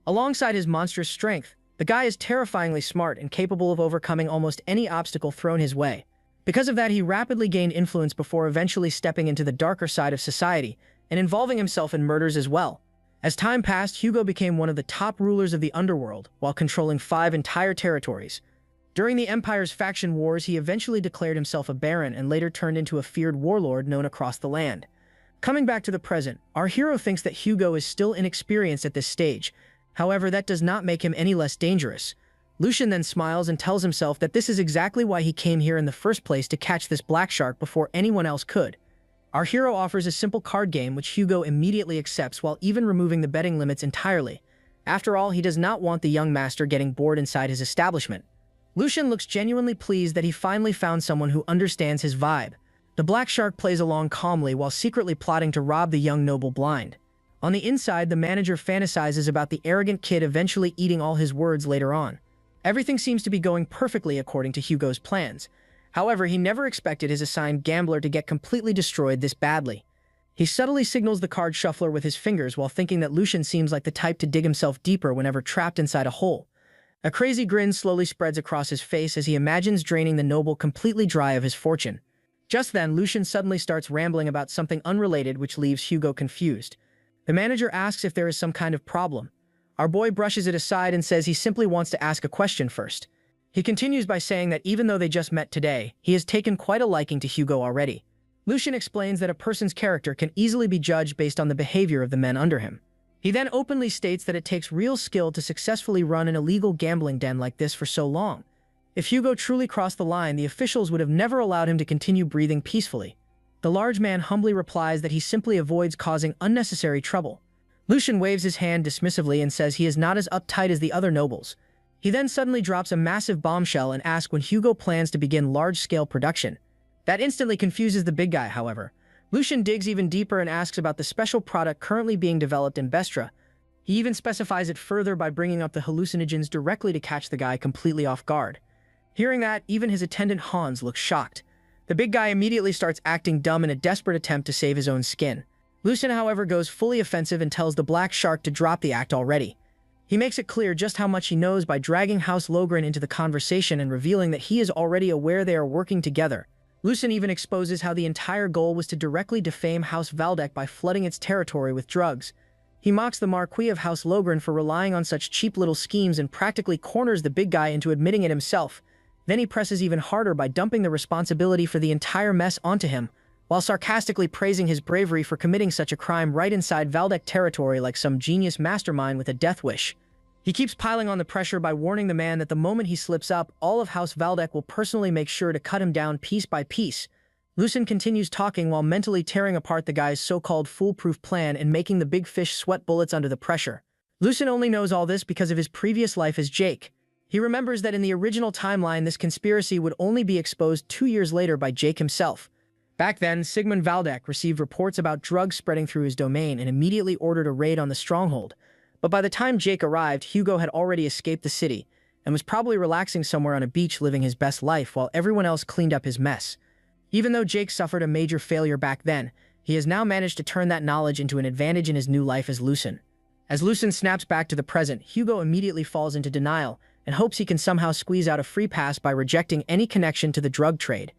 Alongside his monstrous strength, the guy is terrifyingly smart and capable of overcoming almost any obstacle thrown his way. Because of that, he rapidly gained influence before eventually stepping into the darker side of society and involving himself in murders as well. As time passed, Hugo became one of the top rulers of the underworld while controlling 5 entire territories. During the Empire's faction wars, he eventually declared himself a baron and later turned into a feared warlord known across the land. Coming back to the present, our hero thinks that Hugo is still inexperienced at this stage. However, that does not make him any less dangerous. Lucian then smiles and tells himself that this is exactly why he came here in the first place, to catch this black shark before anyone else could. Our hero offers a simple card game which Hugo immediately accepts while even removing the betting limits entirely. After all, he does not want the young master getting bored inside his establishment. Lucian looks genuinely pleased that he finally found someone who understands his vibe. The black shark plays along calmly while secretly plotting to rob the young noble blind. On the inside, the manager fantasizes about the arrogant kid eventually eating all his words later on. Everything seems to be going perfectly according to Hugo's plans. However, he never expected his assigned gambler to get completely destroyed this badly. He subtly signals the card shuffler with his fingers while thinking that Lucian seems like the type to dig himself deeper whenever trapped inside a hole. A crazy grin slowly spreads across his face as he imagines draining the noble completely dry of his fortune. Just then, Lucian suddenly starts rambling about something unrelated, which leaves Hugo confused. The manager asks if there is some kind of problem. Our boy brushes it aside and says he simply wants to ask a question first. He continues by saying that even though they just met today, he has taken quite a liking to Hugo already. Lucian explains that a person's character can easily be judged based on the behavior of the men under him. He then openly states that it takes real skill to successfully run an illegal gambling den like this for so long. If Hugo truly crossed the line, the officials would have never allowed him to continue breathing peacefully. The large man humbly replies that he simply avoids causing unnecessary trouble. Lucian waves his hand dismissively and says he is not as uptight as the other nobles. He then suddenly drops a massive bombshell and asks when Hugo plans to begin large-scale production. That instantly confuses the big guy, however. Lucian digs even deeper and asks about the special product currently being developed in Bestra. He even specifies it further by bringing up the hallucinogens directly to catch the guy completely off guard. Hearing that, even his attendant Hans looks shocked. The big guy immediately starts acting dumb in a desperate attempt to save his own skin. Lucian, however, goes fully offensive and tells the Black Shark to drop the act already. He makes it clear just how much he knows by dragging House Logren into the conversation and revealing that he is already aware they are working together. Lucian even exposes how the entire goal was to directly defame House Valdek by flooding its territory with drugs. He mocks the Marquis of House Logren for relying on such cheap little schemes and practically corners the big guy into admitting it himself. Then he presses even harder by dumping the responsibility for the entire mess onto him, while sarcastically praising his bravery for committing such a crime right inside Valdek territory like some genius mastermind with a death wish. He keeps piling on the pressure by warning the man that the moment he slips up, all of House Valdek will personally make sure to cut him down piece by piece. Lucian continues talking while mentally tearing apart the guy's so-called foolproof plan and making the big fish sweat bullets under the pressure. Lucian only knows all this because of his previous life as Jake. He remembers that in the original timeline, this conspiracy would only be exposed 2 years later by Jake himself. Back then, Sigmund Valdek received reports about drugs spreading through his domain and immediately ordered a raid on the stronghold. But by the time Jake arrived, Hugo had already escaped the city and was probably relaxing somewhere on a beach living his best life while everyone else cleaned up his mess. Even though Jake suffered a major failure back then, he has now managed to turn that knowledge into an advantage in his new life as Lucian. As Lucian snaps back to the present, Hugo immediately falls into denial and hopes he can somehow squeeze out a free pass by rejecting any connection to the drug trade.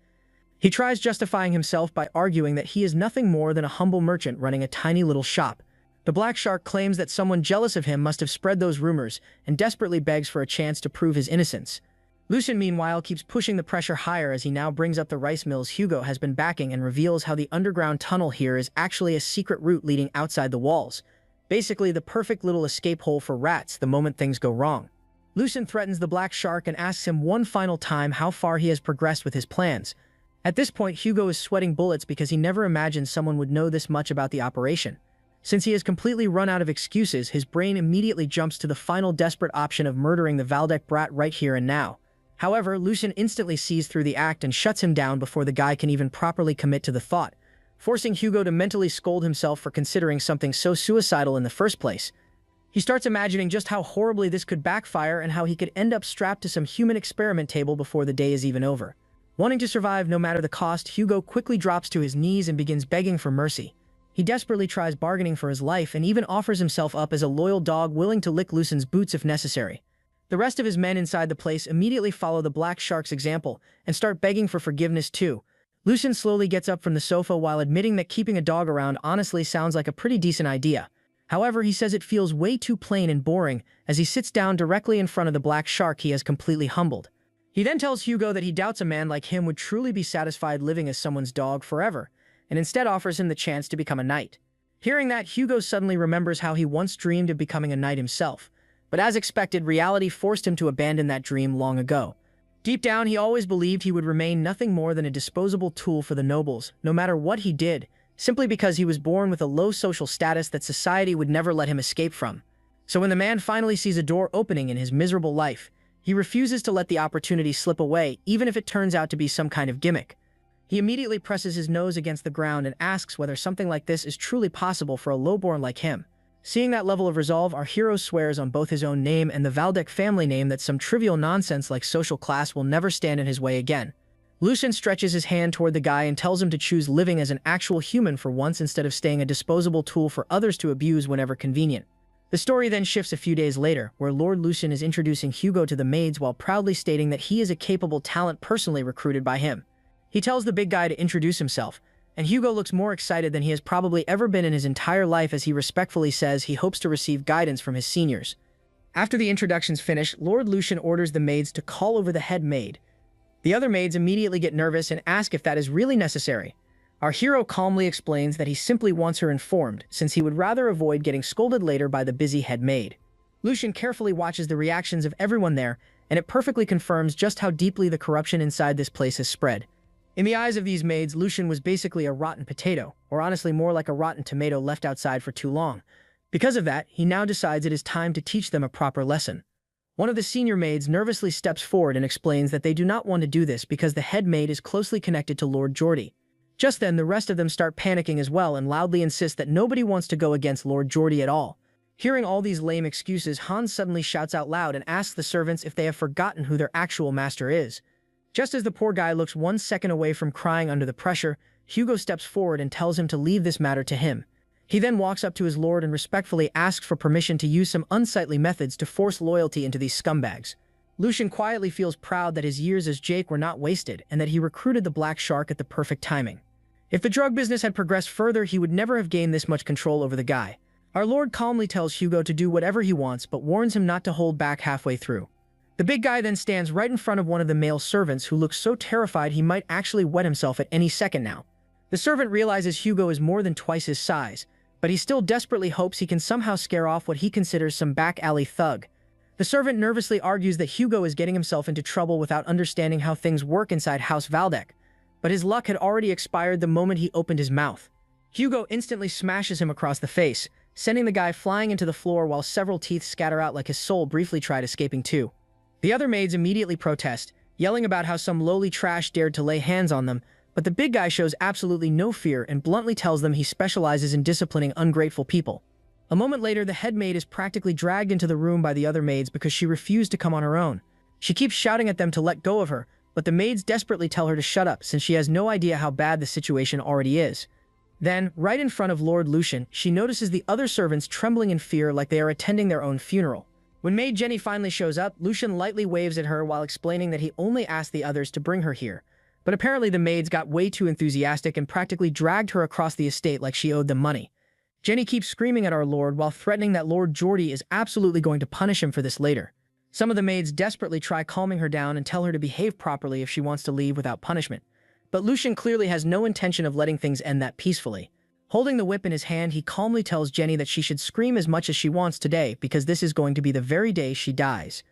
He tries justifying himself by arguing that he is nothing more than a humble merchant running a tiny little shop. The Black Shark claims that someone jealous of him must have spread those rumors and desperately begs for a chance to prove his innocence. Lucian, meanwhile, keeps pushing the pressure higher as he now brings up the rice mills Hugo has been backing and reveals how the underground tunnel here is actually a secret route leading outside the walls. Basically, the perfect little escape hole for rats the moment things go wrong. Lucian threatens the Black Shark and asks him one final time how far he has progressed with his plans. At this point, Hugo is sweating bullets because he never imagined someone would know this much about the operation. Since he has completely run out of excuses, his brain immediately jumps to the final desperate option of murdering the Valdek brat right here and now. However, Lucian instantly sees through the act and shuts him down before the guy can even properly commit to the thought, forcing Hugo to mentally scold himself for considering something so suicidal in the first place. He starts imagining just how horribly this could backfire and how he could end up strapped to some human experiment table before the day is even over. Wanting to survive no matter the cost, Hugo quickly drops to his knees and begins begging for mercy. He desperately tries bargaining for his life and even offers himself up as a loyal dog willing to lick Lucian's boots if necessary. The rest of his men inside the place immediately follow the Black Shark's example and start begging for forgiveness too. Lucian slowly gets up from the sofa while admitting that keeping a dog around honestly sounds like a pretty decent idea. However, he says it feels way too plain and boring as he sits down directly in front of the Black Shark he has completely humbled. He then tells Hugo that he doubts a man like him would truly be satisfied living as someone's dog forever, and instead offers him the chance to become a knight. Hearing that, Hugo suddenly remembers how he once dreamed of becoming a knight himself, but as expected, reality forced him to abandon that dream long ago. Deep down, he always believed he would remain nothing more than a disposable tool for the nobles, no matter what he did, simply because he was born with a low social status that society would never let him escape from. So when the man finally sees a door opening in his miserable life, he refuses to let the opportunity slip away, even if it turns out to be some kind of gimmick. He immediately presses his nose against the ground and asks whether something like this is truly possible for a lowborn like him. Seeing that level of resolve, our hero swears on both his own name and the Valdek family name that some trivial nonsense like social class will never stand in his way again. Lucian stretches his hand toward the guy and tells him to choose living as an actual human for once instead of staying a disposable tool for others to abuse whenever convenient. The story then shifts a few days later, where Lord Lucian is introducing Hugo to the maids while proudly stating that he is a capable talent personally recruited by him. He tells the big guy to introduce himself, and Hugo looks more excited than he has probably ever been in his entire life as he respectfully says he hopes to receive guidance from his seniors. After the introductions finish, Lord Lucian orders the maids to call over the head maid. The other maids immediately get nervous and ask if that is really necessary. Our hero calmly explains that he simply wants her informed, since he would rather avoid getting scolded later by the busy head maid. Lucian carefully watches the reactions of everyone there, and it perfectly confirms just how deeply the corruption inside this place has spread. In the eyes of these maids, Lucian was basically a rotten potato, or honestly more like a rotten tomato left outside for too long. Because of that, he now decides it is time to teach them a proper lesson. One of the senior maids nervously steps forward and explains that they do not want to do this because the head maid is closely connected to Lord Geordie. Just then, the rest of them start panicking as well and loudly insist that nobody wants to go against Lord Geordie at all. Hearing all these lame excuses, Hans suddenly shouts out loud and asks the servants if they have forgotten who their actual master is. Just as the poor guy looks 1 second away from crying under the pressure, Hugo steps forward and tells him to leave this matter to him. He then walks up to his lord and respectfully asks for permission to use some unsightly methods to force loyalty into these scumbags. Lucian quietly feels proud that his years as Jake were not wasted and that he recruited the Black Shark at the perfect timing. If the drug business had progressed further, he would never have gained this much control over the guy. Our lord calmly tells Hugo to do whatever he wants but warns him not to hold back halfway through. The big guy then stands right in front of one of the male servants who looks so terrified he might actually wet himself at any second now. The servant realizes Hugo is more than twice his size, but he still desperately hopes he can somehow scare off what he considers some back-alley thug. The servant nervously argues that Hugo is getting himself into trouble without understanding how things work inside House Valdek, but his luck had already expired the moment he opened his mouth. Hugo instantly smashes him across the face, sending the guy flying into the floor while several teeth scatter out like his soul briefly tried escaping too. The other maids immediately protest, yelling about how some lowly trash dared to lay hands on them, but the big guy shows absolutely no fear and bluntly tells them he specializes in disciplining ungrateful people. A moment later, the head maid is practically dragged into the room by the other maids because she refused to come on her own. She keeps shouting at them to let go of her, but the maids desperately tell her to shut up since she has no idea how bad the situation already is. Then, right in front of Lord Lucian, she notices the other servants trembling in fear like they are attending their own funeral. When Maid Jenny finally shows up, Lucian lightly waves at her while explaining that he only asked the others to bring her here. But apparently the maids got way too enthusiastic and practically dragged her across the estate like she owed them money. Jenny keeps screaming at our lord while threatening that Lord Geordie is absolutely going to punish him for this later. Some of the maids desperately try calming her down and tell her to behave properly if she wants to leave without punishment. But Lucian clearly has no intention of letting things end that peacefully. Holding the whip in his hand, he calmly tells Jenny that she should scream as much as she wants today because this is going to be the very day she dies.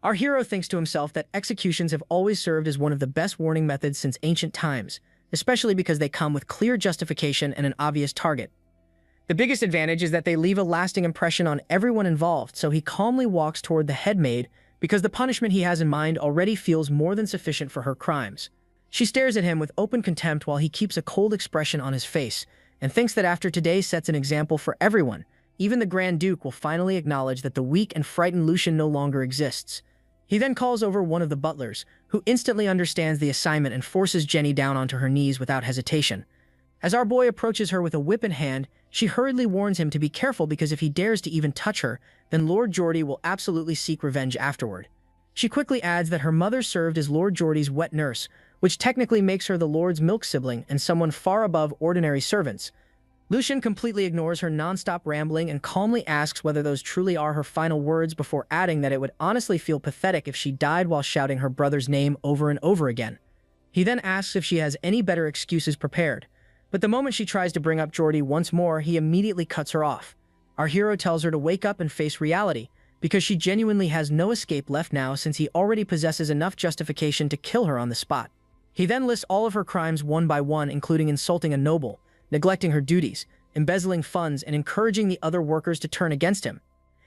Our hero thinks to himself that executions have always served as one of the best warning methods since ancient times, especially because they come with clear justification and an obvious target. The biggest advantage is that they leave a lasting impression on everyone involved, so he calmly walks toward the head maid because the punishment he has in mind already feels more than sufficient for her crimes. She stares at him with open contempt while he keeps a cold expression on his face, and thinks that after today sets an example for everyone, even the Grand Duke will finally acknowledge that the weak and frightened Lucian no longer exists. He then calls over one of the butlers, who instantly understands the assignment and forces Jenny down onto her knees without hesitation. As our boy approaches her with a whip in hand, she hurriedly warns him to be careful because if he dares to even touch her, then Lord Geordie will absolutely seek revenge afterward. She quickly adds that her mother served as Lord Geordie's wet nurse, which technically makes her the Lord's milk sibling and someone far above ordinary servants. Lucian completely ignores her non-stop rambling and calmly asks whether those truly are her final words before adding that it would honestly feel pathetic if she died while shouting her brother's name over and over again. He then asks if she has any better excuses prepared, but the moment she tries to bring up Geordie once more, he immediately cuts her off. Our hero tells her to wake up and face reality, because she genuinely has no escape left now since he already possesses enough justification to kill her on the spot. He then lists all of her crimes one by one, including insulting a noble, neglecting her duties, embezzling funds, and encouraging the other workers to turn against him.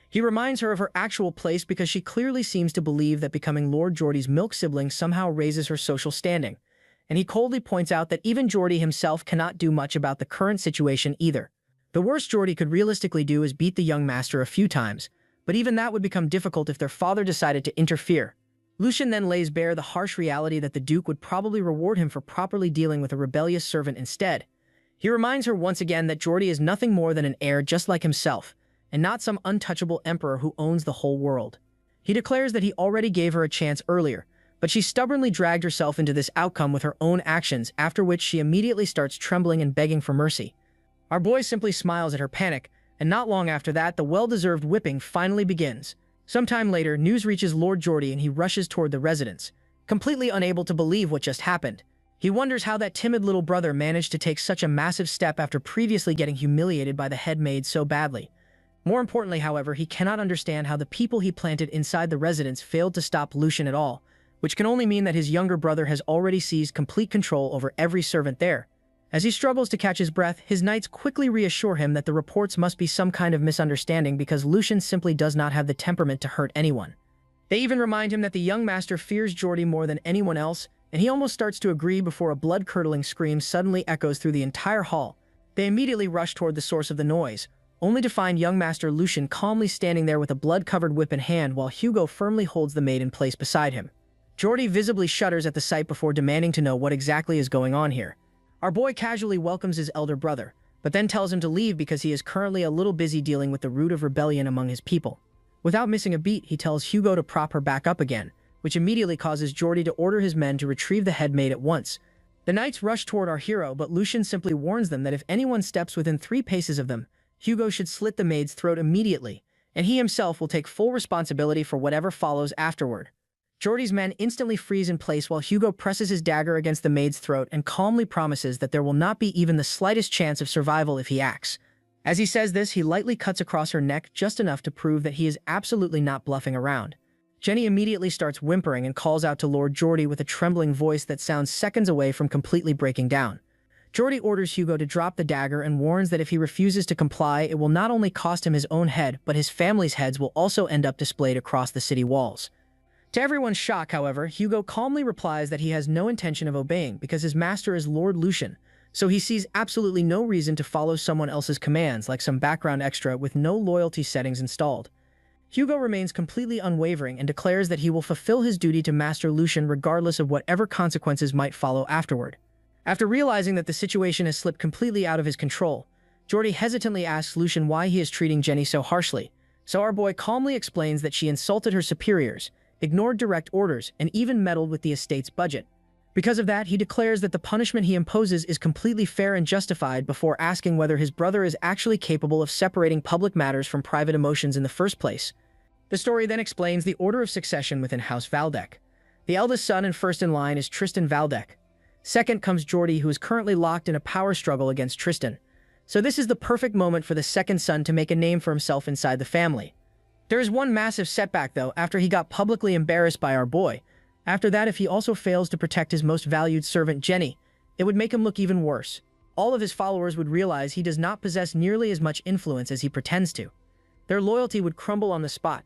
He reminds her of her actual place because she clearly seems to believe that becoming Lord Geordie's milk sibling somehow raises her social standing, and he coldly points out that even Geordie himself cannot do much about the current situation either. The worst Geordie could realistically do is beat the young master a few times, but even that would become difficult if their father decided to interfere. Lucien then lays bare the harsh reality that the Duke would probably reward him for properly dealing with a rebellious servant instead. He reminds her once again that Geordie is nothing more than an heir just like himself, and not some untouchable emperor who owns the whole world. He declares that he already gave her a chance earlier, but she stubbornly dragged herself into this outcome with her own actions, after which she immediately starts trembling and begging for mercy. Our boy simply smiles at her panic, and not long after that, the well-deserved whipping finally begins. Sometime later, news reaches Lord Geordie and he rushes toward the residence, completely unable to believe what just happened. He wonders how that timid little brother managed to take such a massive step after previously getting humiliated by the head maid so badly. More importantly, however, he cannot understand how the people he planted inside the residence failed to stop Lucien at all, which can only mean that his younger brother has already seized complete control over every servant there. As he struggles to catch his breath, his knights quickly reassure him that the reports must be some kind of misunderstanding because Lucien simply does not have the temperament to hurt anyone. They even remind him that the young master fears Geordie more than anyone else, and he almost starts to agree before a blood-curdling scream suddenly echoes through the entire hall. They immediately rush toward the source of the noise, only to find young Master Lucien calmly standing there with a blood-covered whip in hand while Hugo firmly holds the maid in place beside him. Geordie visibly shudders at the sight before demanding to know what exactly is going on here. Our boy casually welcomes his elder brother, but then tells him to leave because he is currently a little busy dealing with the root of rebellion among his people. Without missing a beat, he tells Hugo to prop her back up again, which immediately causes Geordie to order his men to retrieve the head maid at once. The knights rush toward our hero, but Lucien simply warns them that if anyone steps within 3 paces of them, Hugo should slit the maid's throat immediately, and he himself will take full responsibility for whatever follows afterward. Geordie's men instantly freeze in place while Hugo presses his dagger against the maid's throat and calmly promises that there will not be even the slightest chance of survival if he acts. As he says this, he lightly cuts across her neck just enough to prove that he is absolutely not bluffing around. Jenny immediately starts whimpering and calls out to Lord Geordie with a trembling voice that sounds seconds away from completely breaking down. Geordie orders Hugo to drop the dagger and warns that if he refuses to comply, it will not only cost him his own head, but his family's heads will also end up displayed across the city walls. To everyone's shock, however, Hugo calmly replies that he has no intention of obeying because his master is Lord Lucien, so he sees absolutely no reason to follow someone else's commands like some background extra with no loyalty settings installed. Hugo remains completely unwavering and declares that he will fulfill his duty to Master Lucien regardless of whatever consequences might follow afterward. After realizing that the situation has slipped completely out of his control, Geordie hesitantly asks Lucien why he is treating Jenny so harshly, so our boy calmly explains that she insulted her superiors, ignored direct orders, and even meddled with the estate's budget. Because of that, he declares that the punishment he imposes is completely fair and justified before asking whether his brother is actually capable of separating public matters from private emotions in the first place. The story then explains the order of succession within House Valdec. The eldest son and first in line is Tristan Valdec. Second comes Geordie, who is currently locked in a power struggle against Tristan. So this is the perfect moment for the second son to make a name for himself inside the family. There is one massive setback, though, after he got publicly embarrassed by our boy. After that, if he also fails to protect his most valued servant, Jenny, it would make him look even worse. All of his followers would realize he does not possess nearly as much influence as he pretends to. Their loyalty would crumble on the spot.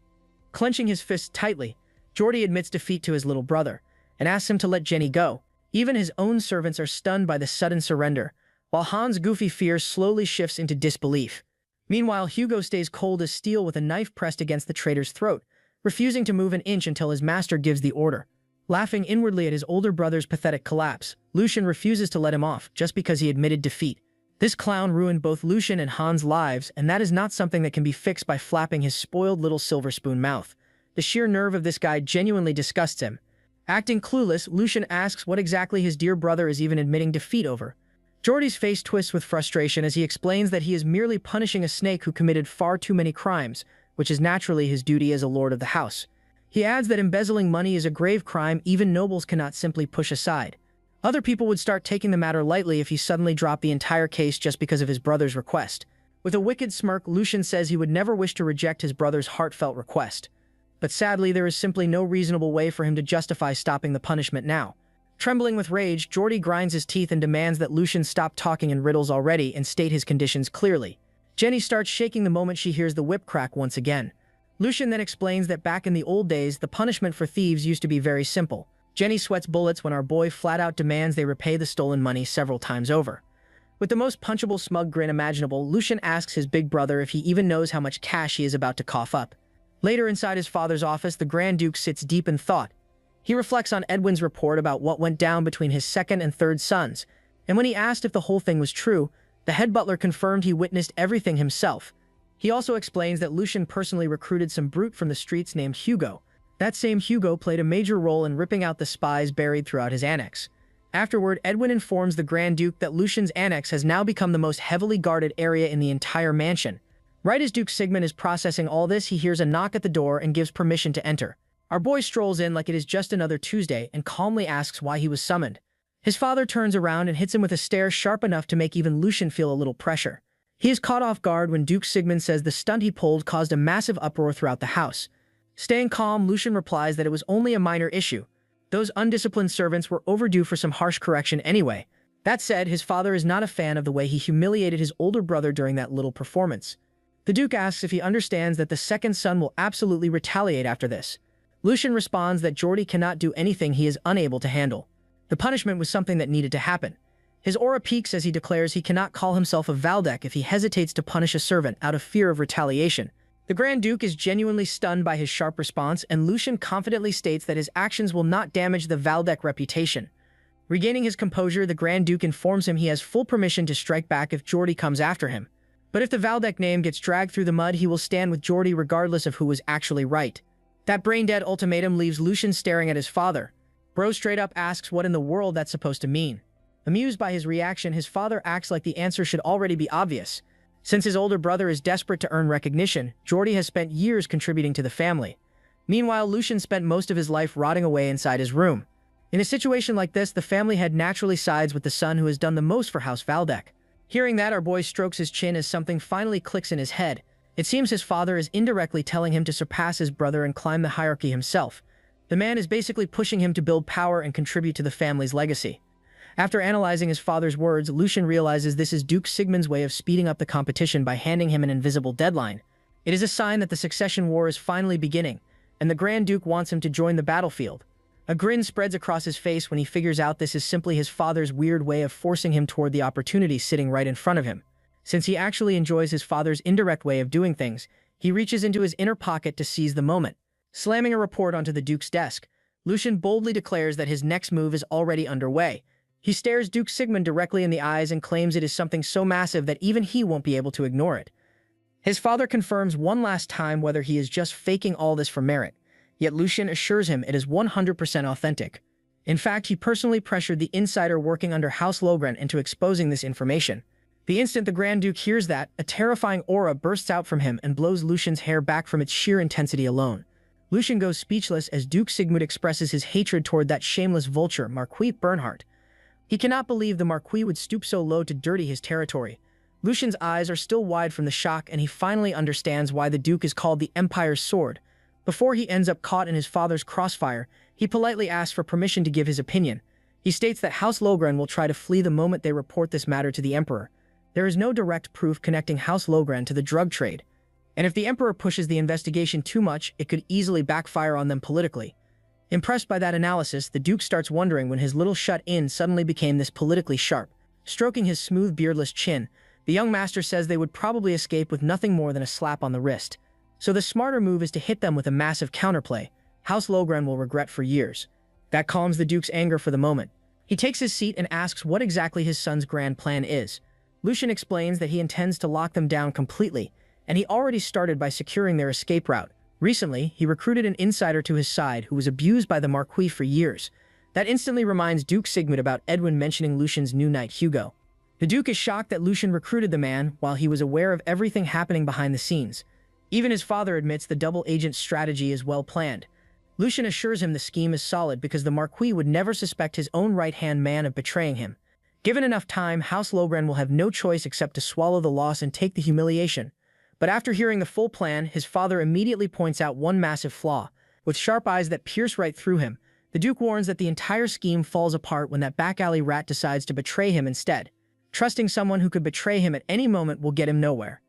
Clenching his fists tightly, Geordie admits defeat to his little brother and asks him to let Jenny go. Even his own servants are stunned by the sudden surrender, while Hans' goofy fear slowly shifts into disbelief. Meanwhile, Hugo stays cold as steel with a knife pressed against the traitor's throat, refusing to move an inch until his master gives the order. Laughing inwardly at his older brother's pathetic collapse, Lucien refuses to let him off just because he admitted defeat. This clown ruined both Lucien and Hans' lives, and that is not something that can be fixed by flapping his spoiled little silver spoon mouth. The sheer nerve of this guy genuinely disgusts him. Acting clueless, Lucien asks what exactly his dear brother is even admitting defeat over. Geordie's face twists with frustration as he explains that he is merely punishing a snake who committed far too many crimes, which is naturally his duty as a lord of the house. He adds that embezzling money is a grave crime even nobles cannot simply push aside. Other people would start taking the matter lightly if he suddenly dropped the entire case just because of his brother's request. With a wicked smirk, Lucien says he would never wish to reject his brother's heartfelt request. But sadly, there is simply no reasonable way for him to justify stopping the punishment now. Trembling with rage, Geordie grinds his teeth and demands that Lucien stop talking in riddles already and state his conditions clearly. Jenny starts shaking the moment she hears the whip crack once again. Lucien then explains that back in the old days, the punishment for thieves used to be very simple. Jenny sweats bullets when our boy flat out demands they repay the stolen money several times over. With the most punchable smug grin imaginable, Lucian asks his big brother if he even knows how much cash he is about to cough up. Later inside his father's office, the Grand Duke sits deep in thought. He reflects on Edwin's report about what went down between his second and third sons, and when he asked if the whole thing was true, the head butler confirmed he witnessed everything himself. He also explains that Lucian personally recruited some brute from the streets named Hugo. That same Hugo played a major role in ripping out the spies buried throughout his annex. Afterward, Edwin informs the Grand Duke that Lucian's annex has now become the most heavily guarded area in the entire mansion. Right as Duke Sigmund is processing all this, he hears a knock at the door and gives permission to enter. Our boy strolls in like it is just another Tuesday and calmly asks why he was summoned. His father turns around and hits him with a stare sharp enough to make even Lucian feel a little pressure. He is caught off guard when Duke Sigmund says the stunt he pulled caused a massive uproar throughout the house. Staying calm, Lucian replies that it was only a minor issue. Those undisciplined servants were overdue for some harsh correction anyway. That said, his father is not a fan of the way he humiliated his older brother during that little performance. The Duke asks if he understands that the second son will absolutely retaliate after this. Lucian responds that Geordie cannot do anything he is unable to handle. The punishment was something that needed to happen. His aura peaks as he declares he cannot call himself a Valdec if he hesitates to punish a servant out of fear of retaliation. The Grand Duke is genuinely stunned by his sharp response, and Lucian confidently states that his actions will not damage the Valdec reputation. Regaining his composure, the Grand Duke informs him he has full permission to strike back if Geordie comes after him. But if the Valdec name gets dragged through the mud, he will stand with Geordie regardless of who was actually right. That brain-dead ultimatum leaves Lucian staring at his father. Bro straight up asks what in the world that's supposed to mean. Amused by his reaction, his father acts like the answer should already be obvious. Since his older brother is desperate to earn recognition, Geordie has spent years contributing to the family. Meanwhile, Lucian spent most of his life rotting away inside his room. In a situation like this, the family head naturally sides with the son who has done the most for House Valdec. Hearing that, our boy strokes his chin as something finally clicks in his head. It seems his father is indirectly telling him to surpass his brother and climb the hierarchy himself. The man is basically pushing him to build power and contribute to the family's legacy. After analyzing his father's words, Lucian realizes this is Duke Sigmund's way of speeding up the competition by handing him an invisible deadline. It is a sign that the succession war is finally beginning, and the Grand Duke wants him to join the battlefield. A grin spreads across his face when he figures out this is simply his father's weird way of forcing him toward the opportunity sitting right in front of him. Since he actually enjoys his father's indirect way of doing things, he reaches into his inner pocket to seize the moment. Slamming a report onto the Duke's desk, Lucian boldly declares that his next move is already underway. He stares Duke Sigmund directly in the eyes and claims it is something so massive that even he won't be able to ignore it. His father confirms one last time whether he is just faking all this for merit, yet Lucian assures him it is 100% authentic. In fact, he personally pressured the insider working under House Logren into exposing this information. The instant the Grand Duke hears that, a terrifying aura bursts out from him and blows Lucian's hair back from its sheer intensity alone. Lucian goes speechless as Duke Sigmund expresses his hatred toward that shameless vulture, Marquis Bernhardt. He cannot believe the Marquis would stoop so low to dirty his territory. Lucian's eyes are still wide from the shock, and he finally understands why the Duke is called the Empire's Sword. Before he ends up caught in his father's crossfire, he politely asks for permission to give his opinion. He states that House Logren will try to flee the moment they report this matter to the Emperor. There is no direct proof connecting House Logren to the drug trade, and if the Emperor pushes the investigation too much, it could easily backfire on them politically. Impressed by that analysis, the Duke starts wondering when his little shut-in suddenly became this politically sharp. Stroking his smooth, beardless chin, the young master says they would probably escape with nothing more than a slap on the wrist. So the smarter move is to hit them with a massive counterplay. House Logren will regret for years. That calms the Duke's anger for the moment. He takes his seat and asks what exactly his son's grand plan is. Lucian explains that he intends to lock them down completely, and he already started by securing their escape route. Recently, he recruited an insider to his side who was abused by the Marquis for years. That instantly reminds Duke Sigmund about Edwin mentioning Lucian's new knight Hugo. The Duke is shocked that Lucian recruited the man while he was aware of everything happening behind the scenes. Even his father admits the double agent strategy is well planned. Lucian assures him the scheme is solid because the Marquis would never suspect his own right-hand man of betraying him. Given enough time, House Logren will have no choice except to swallow the loss and take the humiliation. But after hearing the full plan, his father immediately points out one massive flaw. With sharp eyes that pierce right through him, the Duke warns that the entire scheme falls apart when that back-alley rat decides to betray him instead. Trusting someone who could betray him at any moment will get him nowhere.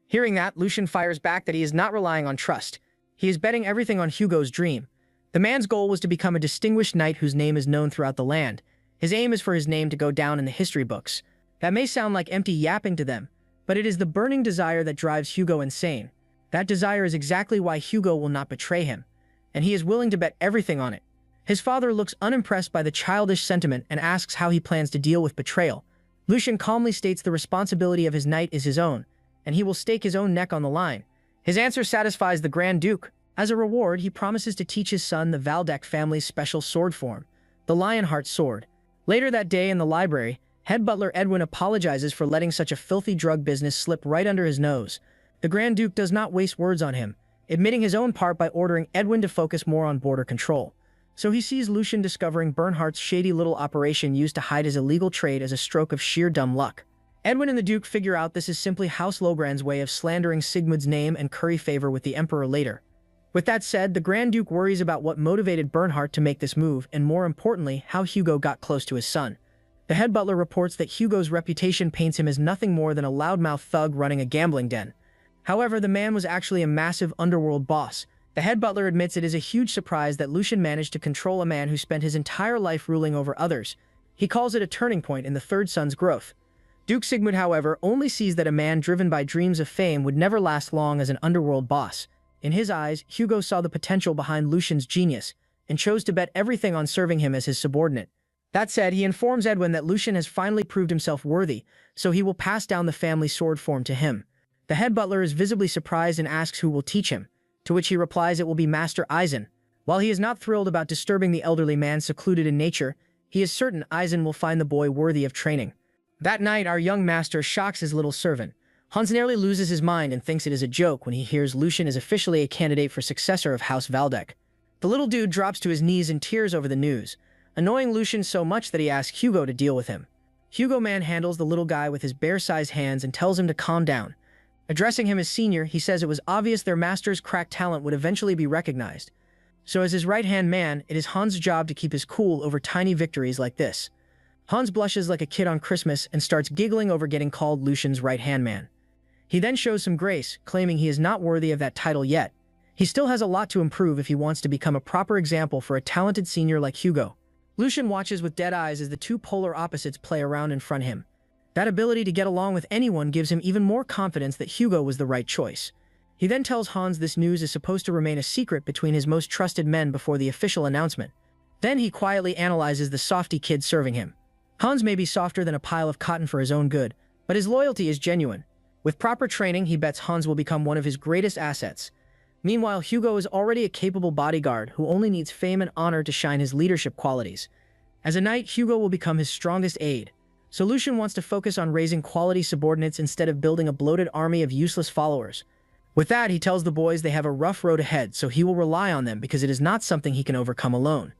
Hearing that, Lucian fires back that he is not relying on trust. He is betting everything on Hugo's dream. The man's goal was to become a distinguished knight whose name is known throughout the land. His aim is for his name to go down in the history books. That may sound like empty yapping to them, but it is the burning desire that drives Hugo insane. That desire is exactly why Hugo will not betray him, and he is willing to bet everything on it. His father looks unimpressed by the childish sentiment and asks how he plans to deal with betrayal. Lucian calmly states the responsibility of his knight is his own, and he will stake his own neck on the line. His answer satisfies the Grand Duke. As a reward, he promises to teach his son the Valdec family's special sword form, the Lionheart sword. Later that day in the library, head butler Edwin apologizes for letting such a filthy drug business slip right under his nose. The Grand Duke does not waste words on him, admitting his own part by ordering Edwin to focus more on border control. So he sees Lucian discovering Bernhardt's shady little operation used to hide his illegal trade as a stroke of sheer dumb luck. Edwin and the Duke figure out this is simply House Logrand's way of slandering Sigmund's name and curry favor with the Emperor later. With that said, the Grand Duke worries about what motivated Bernhardt to make this move, and more importantly, how Hugo got close to his son. The head butler reports that Hugo's reputation paints him as nothing more than a loudmouth thug running a gambling den. However, the man was actually a massive underworld boss. The head butler admits it is a huge surprise that Lucian managed to control a man who spent his entire life ruling over others. He calls it a turning point in the third son's growth. Duke Sigmund, however, only sees that a man driven by dreams of fame would never last long as an underworld boss. In his eyes, Hugo saw the potential behind Lucian's genius, and chose to bet everything on serving him as his subordinate. That said, he informs Edwin that Lucian has finally proved himself worthy, so he will pass down the family sword form to him. The head butler is visibly surprised and asks who will teach him, to which he replies it will be Master Eisen. While he is not thrilled about disturbing the elderly man secluded in nature, he is certain Eisen will find the boy worthy of training. That night, our young master shocks his little servant. Hans nearly loses his mind and thinks it is a joke when he hears Lucian is officially a candidate for successor of House Valdec. The little dude drops to his knees in tears over the news, annoying Lucian so much that he asks Hugo to deal with him. Hugo manhandles the little guy with his bear-sized hands and tells him to calm down. Addressing him as senior, he says it was obvious their master's cracked talent would eventually be recognized. So as his right-hand man, it is Hans' job to keep his cool over tiny victories like this. Hans blushes like a kid on Christmas and starts giggling over getting called Lucian's right-hand man. He then shows some grace, claiming he is not worthy of that title yet. He still has a lot to improve if he wants to become a proper example for a talented senior like Hugo. Lucian watches with dead eyes as the two polar opposites play around in front of him. That ability to get along with anyone gives him even more confidence that Hugo was the right choice. He then tells Hans this news is supposed to remain a secret between his most trusted men before the official announcement. Then he quietly analyzes the softy kid serving him. Hans may be softer than a pile of cotton for his own good, but his loyalty is genuine. With proper training, he bets Hans will become one of his greatest assets. Meanwhile, Hugo is already a capable bodyguard who only needs fame and honor to shine his leadership qualities. As a knight, Hugo will become his strongest aid. So Lucian wants to focus on raising quality subordinates instead of building a bloated army of useless followers. With that, he tells the boys they have a rough road ahead, so he will rely on them because it is not something he can overcome alone.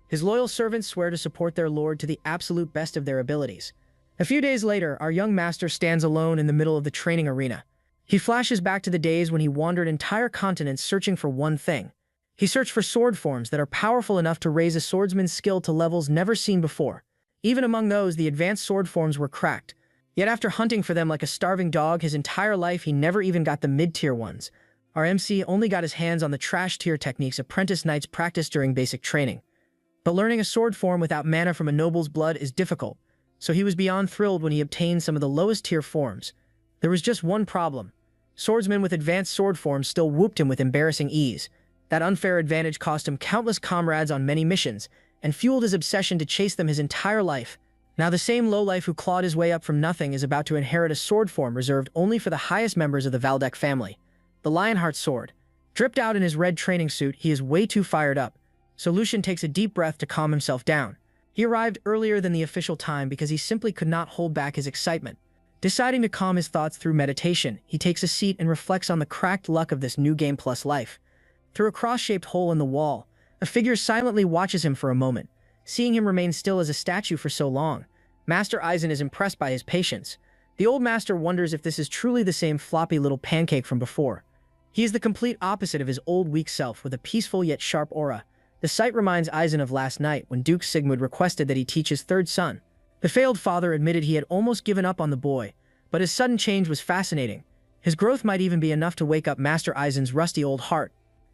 His loyal servants swear to support their lord to the absolute best of their abilities. A few days later, our young master stands alone in the middle of the training arena. He flashes back to the days when he wandered entire continents searching for one thing. He searched for sword forms that are powerful enough to raise a swordsman's skill to levels never seen before. Even among those, the advanced sword forms were cracked. Yet after hunting for them like a starving dog his entire life, he never even got the mid-tier ones. Our MC only got his hands on the trash-tier techniques apprentice knights practiced during basic training. But learning a sword form without mana from a noble's blood is difficult, so he was beyond thrilled when he obtained some of the lowest-tier forms. There was just one problem. Swordsmen with advanced sword forms still whooped him with embarrassing ease. That unfair advantage cost him countless comrades on many missions, and fueled his obsession to chase them his entire life. Now the same lowlife who clawed his way up from nothing is about to inherit a sword form reserved only for the highest members of the Valdec family, the Lionheart sword. Dripped out in his red training suit, he is way too fired up, so Lucian takes a deep breath to calm himself down. He arrived earlier than the official time because he simply could not hold back his excitement. Deciding to calm his thoughts through meditation, he takes a seat and reflects on the cracked luck of this new game plus life. Through a cross-shaped hole in the wall, a figure silently watches him for a moment. Seeing him remain still as a statue for so long, Master Eisen is impressed by his patience. The old master wonders if this is truly the same floppy little pancake from before. He is the complete opposite of his old weak self with a peaceful yet sharp aura. The sight reminds Eisen of last night when Duke Sigmund requested that he teach his third son. The failed father admitted he had almost given up on the boy, but his sudden change was fascinating. His growth might even be enough to wake up Master Eisen's rusty old heart.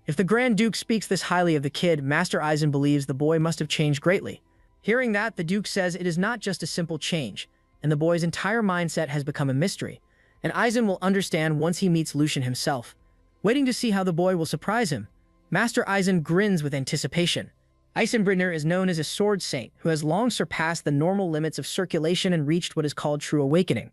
If the Grand Duke speaks this highly of the kid, Master Eisen believes the boy must have changed greatly. Hearing that, the Duke says it is not just a simple change. and the boy's entire mindset has become a mystery, and Aizen will understand once he meets Lucian himself. Waiting to see how the boy will surprise him, Master Aizen grins with anticipation. Eisenbrenner is known as a sword saint who has long surpassed the normal limits of circulation and reached what is called true awakening.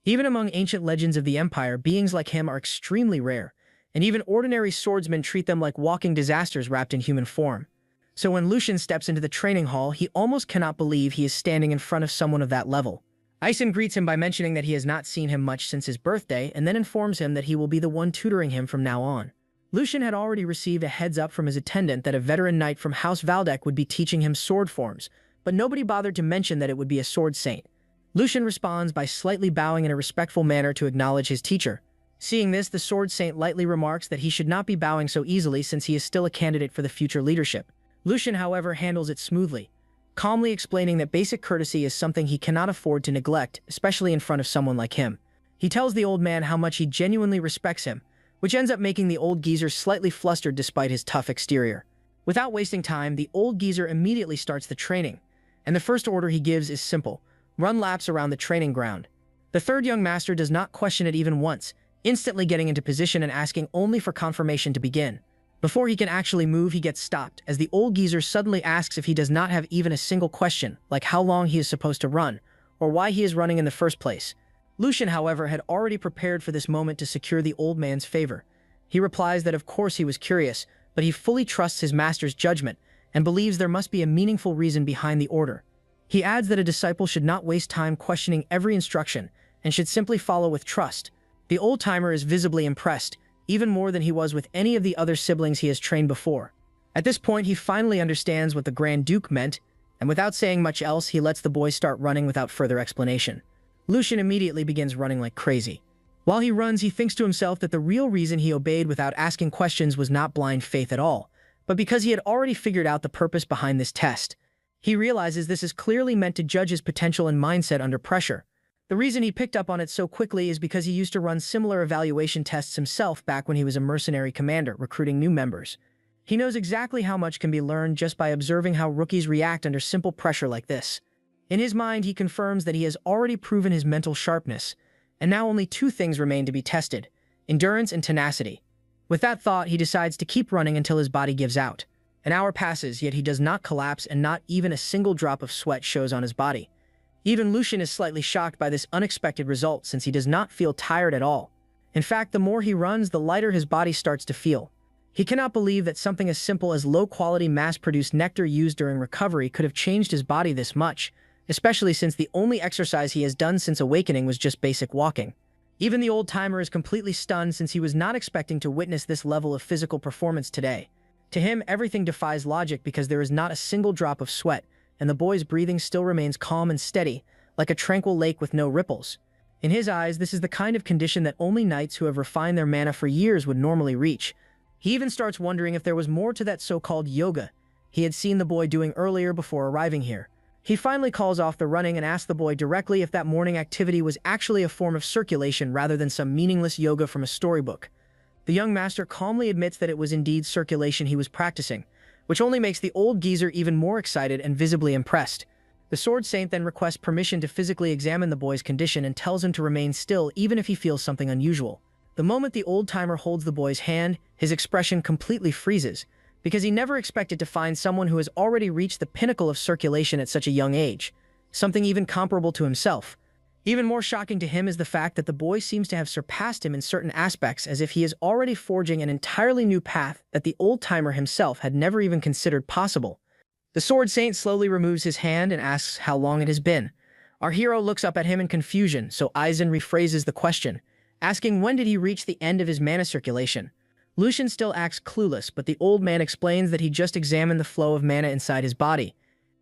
Even among ancient legends of the Empire, beings like him are extremely rare, and even ordinary swordsmen treat them like walking disasters wrapped in human form. So when Lucian steps into the training hall, he almost cannot believe he is standing in front of someone of that level. Aizen greets him by mentioning that he has not seen him much since his birthday, and then informs him that he will be the one tutoring him from now on. Lucian had already received a heads-up from his attendant that a veteran knight from House Valdek would be teaching him sword forms, but nobody bothered to mention that it would be a sword saint. Lucian responds by slightly bowing in a respectful manner to acknowledge his teacher. Seeing this, the sword saint lightly remarks that he should not be bowing so easily since he is still a candidate for the future leadership. Lucian, however, handles it smoothly, calmly explaining that basic courtesy is something he cannot afford to neglect, especially in front of someone like him. He tells the old man how much he genuinely respects him, which ends up making the old geezer slightly flustered despite his tough exterior. Without wasting time, the old geezer immediately starts the training, and the first order he gives is simple: run laps around the training ground. The third young master does not question it even once, instantly getting into position and asking only for confirmation to begin. Before he can actually move, he gets stopped, as the old geezer suddenly asks if he does not have even a single question, like how long he is supposed to run, or why he is running in the first place. Lucian, however, had already prepared for this moment to secure the old man's favor. He replies that of course he was curious, but he fully trusts his master's judgment and believes there must be a meaningful reason behind the order. He adds that a disciple should not waste time questioning every instruction and should simply follow with trust. The old-timer is visibly impressed, even more than he was with any of the other siblings he has trained before. At this point, he finally understands what the Grand Duke meant, and without saying much else, he lets the boy start running without further explanation. Lucian immediately begins running like crazy. While he runs, he thinks to himself that the real reason he obeyed without asking questions was not blind faith at all, but because he had already figured out the purpose behind this test. He realizes this is clearly meant to judge his potential and mindset under pressure. The reason he picked up on it so quickly is because he used to run similar evaluation tests himself back when he was a mercenary commander recruiting new members. He knows exactly how much can be learned just by observing how rookies react under simple pressure like this. In his mind, he confirms that he has already proven his mental sharpness, and now only two things remain to be tested: endurance and tenacity. With that thought, he decides to keep running until his body gives out. An hour passes, yet he does not collapse, and not even a single drop of sweat shows on his body. Even Lucian is slightly shocked by this unexpected result, since he does not feel tired at all. In fact, the more he runs, the lighter his body starts to feel. He cannot believe that something as simple as low-quality mass-produced nectar used during recovery could have changed his body this much, especially since the only exercise he has done since awakening was just basic walking. Even the old-timer is completely stunned, since he was not expecting to witness this level of physical performance today. To him, everything defies logic because there is not a single drop of sweat, and the boy's breathing still remains calm and steady, like a tranquil lake with no ripples. In his eyes, this is the kind of condition that only knights who have refined their mana for years would normally reach. He even starts wondering if there was more to that so-called yoga he had seen the boy doing earlier before arriving here. He finally calls off the running and asks the boy directly if that morning activity was actually a form of circulation rather than some meaningless yoga from a storybook. The young master calmly admits that it was indeed circulation he was practicing, which only makes the old geezer even more excited and visibly impressed. The sword saint then requests permission to physically examine the boy's condition and tells him to remain still even if he feels something unusual. The moment the old-timer holds the boy's hand, his expression completely freezes, because he never expected to find someone who has already reached the pinnacle of circulation at such a young age, something even comparable to himself. Even more shocking to him is the fact that the boy seems to have surpassed him in certain aspects, as if he is already forging an entirely new path that the old-timer himself had never even considered possible. The sword saint slowly removes his hand and asks how long it has been. Our hero looks up at him in confusion, so Aizen rephrases the question, asking when did he reach the end of his mana circulation. Lucian still acts clueless, but the old man explains that he just examined the flow of mana inside his body.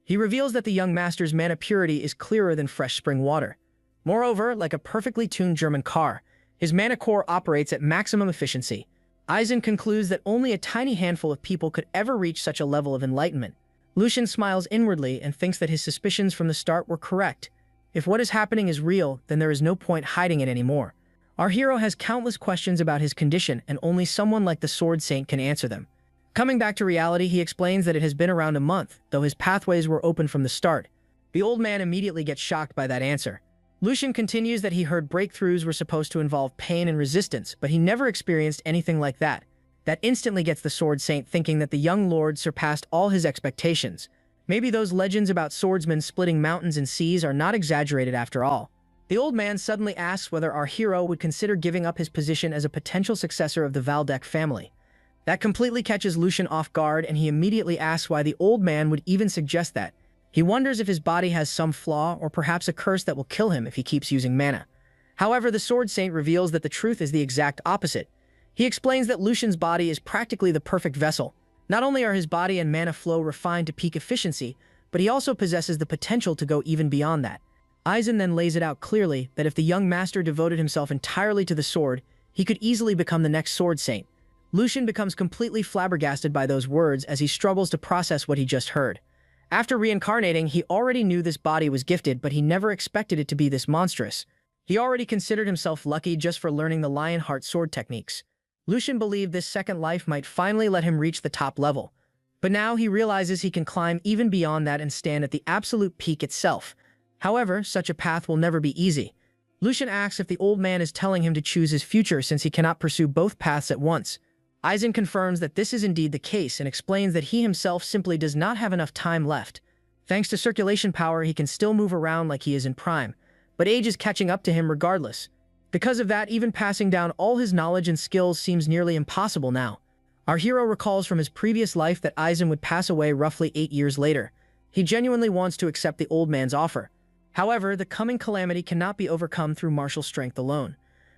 He reveals that the young master's mana purity is clearer than fresh spring water. Moreover, like a perfectly tuned German car, his mana core operates at maximum efficiency. Aizen concludes that only a tiny handful of people could ever reach such a level of enlightenment. Lucian smiles inwardly and thinks that his suspicions from the start were correct. If what is happening is real, then there is no point hiding it anymore. Our hero has countless questions about his condition, and only someone like the Sword Saint can answer them. Coming back to reality, he explains that it has been around a month, though his pathways were open from the start. The old man immediately gets shocked by that answer. Lucian continues that he heard breakthroughs were supposed to involve pain and resistance, but he never experienced anything like that. That instantly gets the Sword Saint thinking that the young lord surpassed all his expectations. Maybe those legends about swordsmen splitting mountains and seas are not exaggerated after all. The old man suddenly asks whether our hero would consider giving up his position as a potential successor of the Valdec family. That completely catches Lucian off guard, and he immediately asks why the old man would even suggest that. He wonders if his body has some flaw or perhaps a curse that will kill him if he keeps using mana. However, the Sword Saint reveals that the truth is the exact opposite. He explains that Lucian's body is practically the perfect vessel. Not only are his body and mana flow refined to peak efficiency, but he also possesses the potential to go even beyond that. Aizen then lays it out clearly that if the young master devoted himself entirely to the sword, he could easily become the next Sword Saint. Lucian becomes completely flabbergasted by those words as he struggles to process what he just heard. After reincarnating, he already knew this body was gifted, but he never expected it to be this monstrous. He already considered himself lucky just for learning the Lionheart sword techniques. Lucian believed this second life might finally let him reach the top level. But now he realizes he can climb even beyond that and stand at the absolute peak itself. However, such a path will never be easy. Lucian asks if the old man is telling him to choose his future since he cannot pursue both paths at once. Aizen confirms that this is indeed the case and explains that he himself simply does not have enough time left. Thanks to circulation power, he can still move around like he is in prime, but age is catching up to him regardless. Because of that, even passing down all his knowledge and skills seems nearly impossible now. Our hero recalls from his previous life that Aizen would pass away roughly 8 years later. He genuinely wants to accept the old man's offer. However, the coming calamity cannot be overcome through martial strength alone.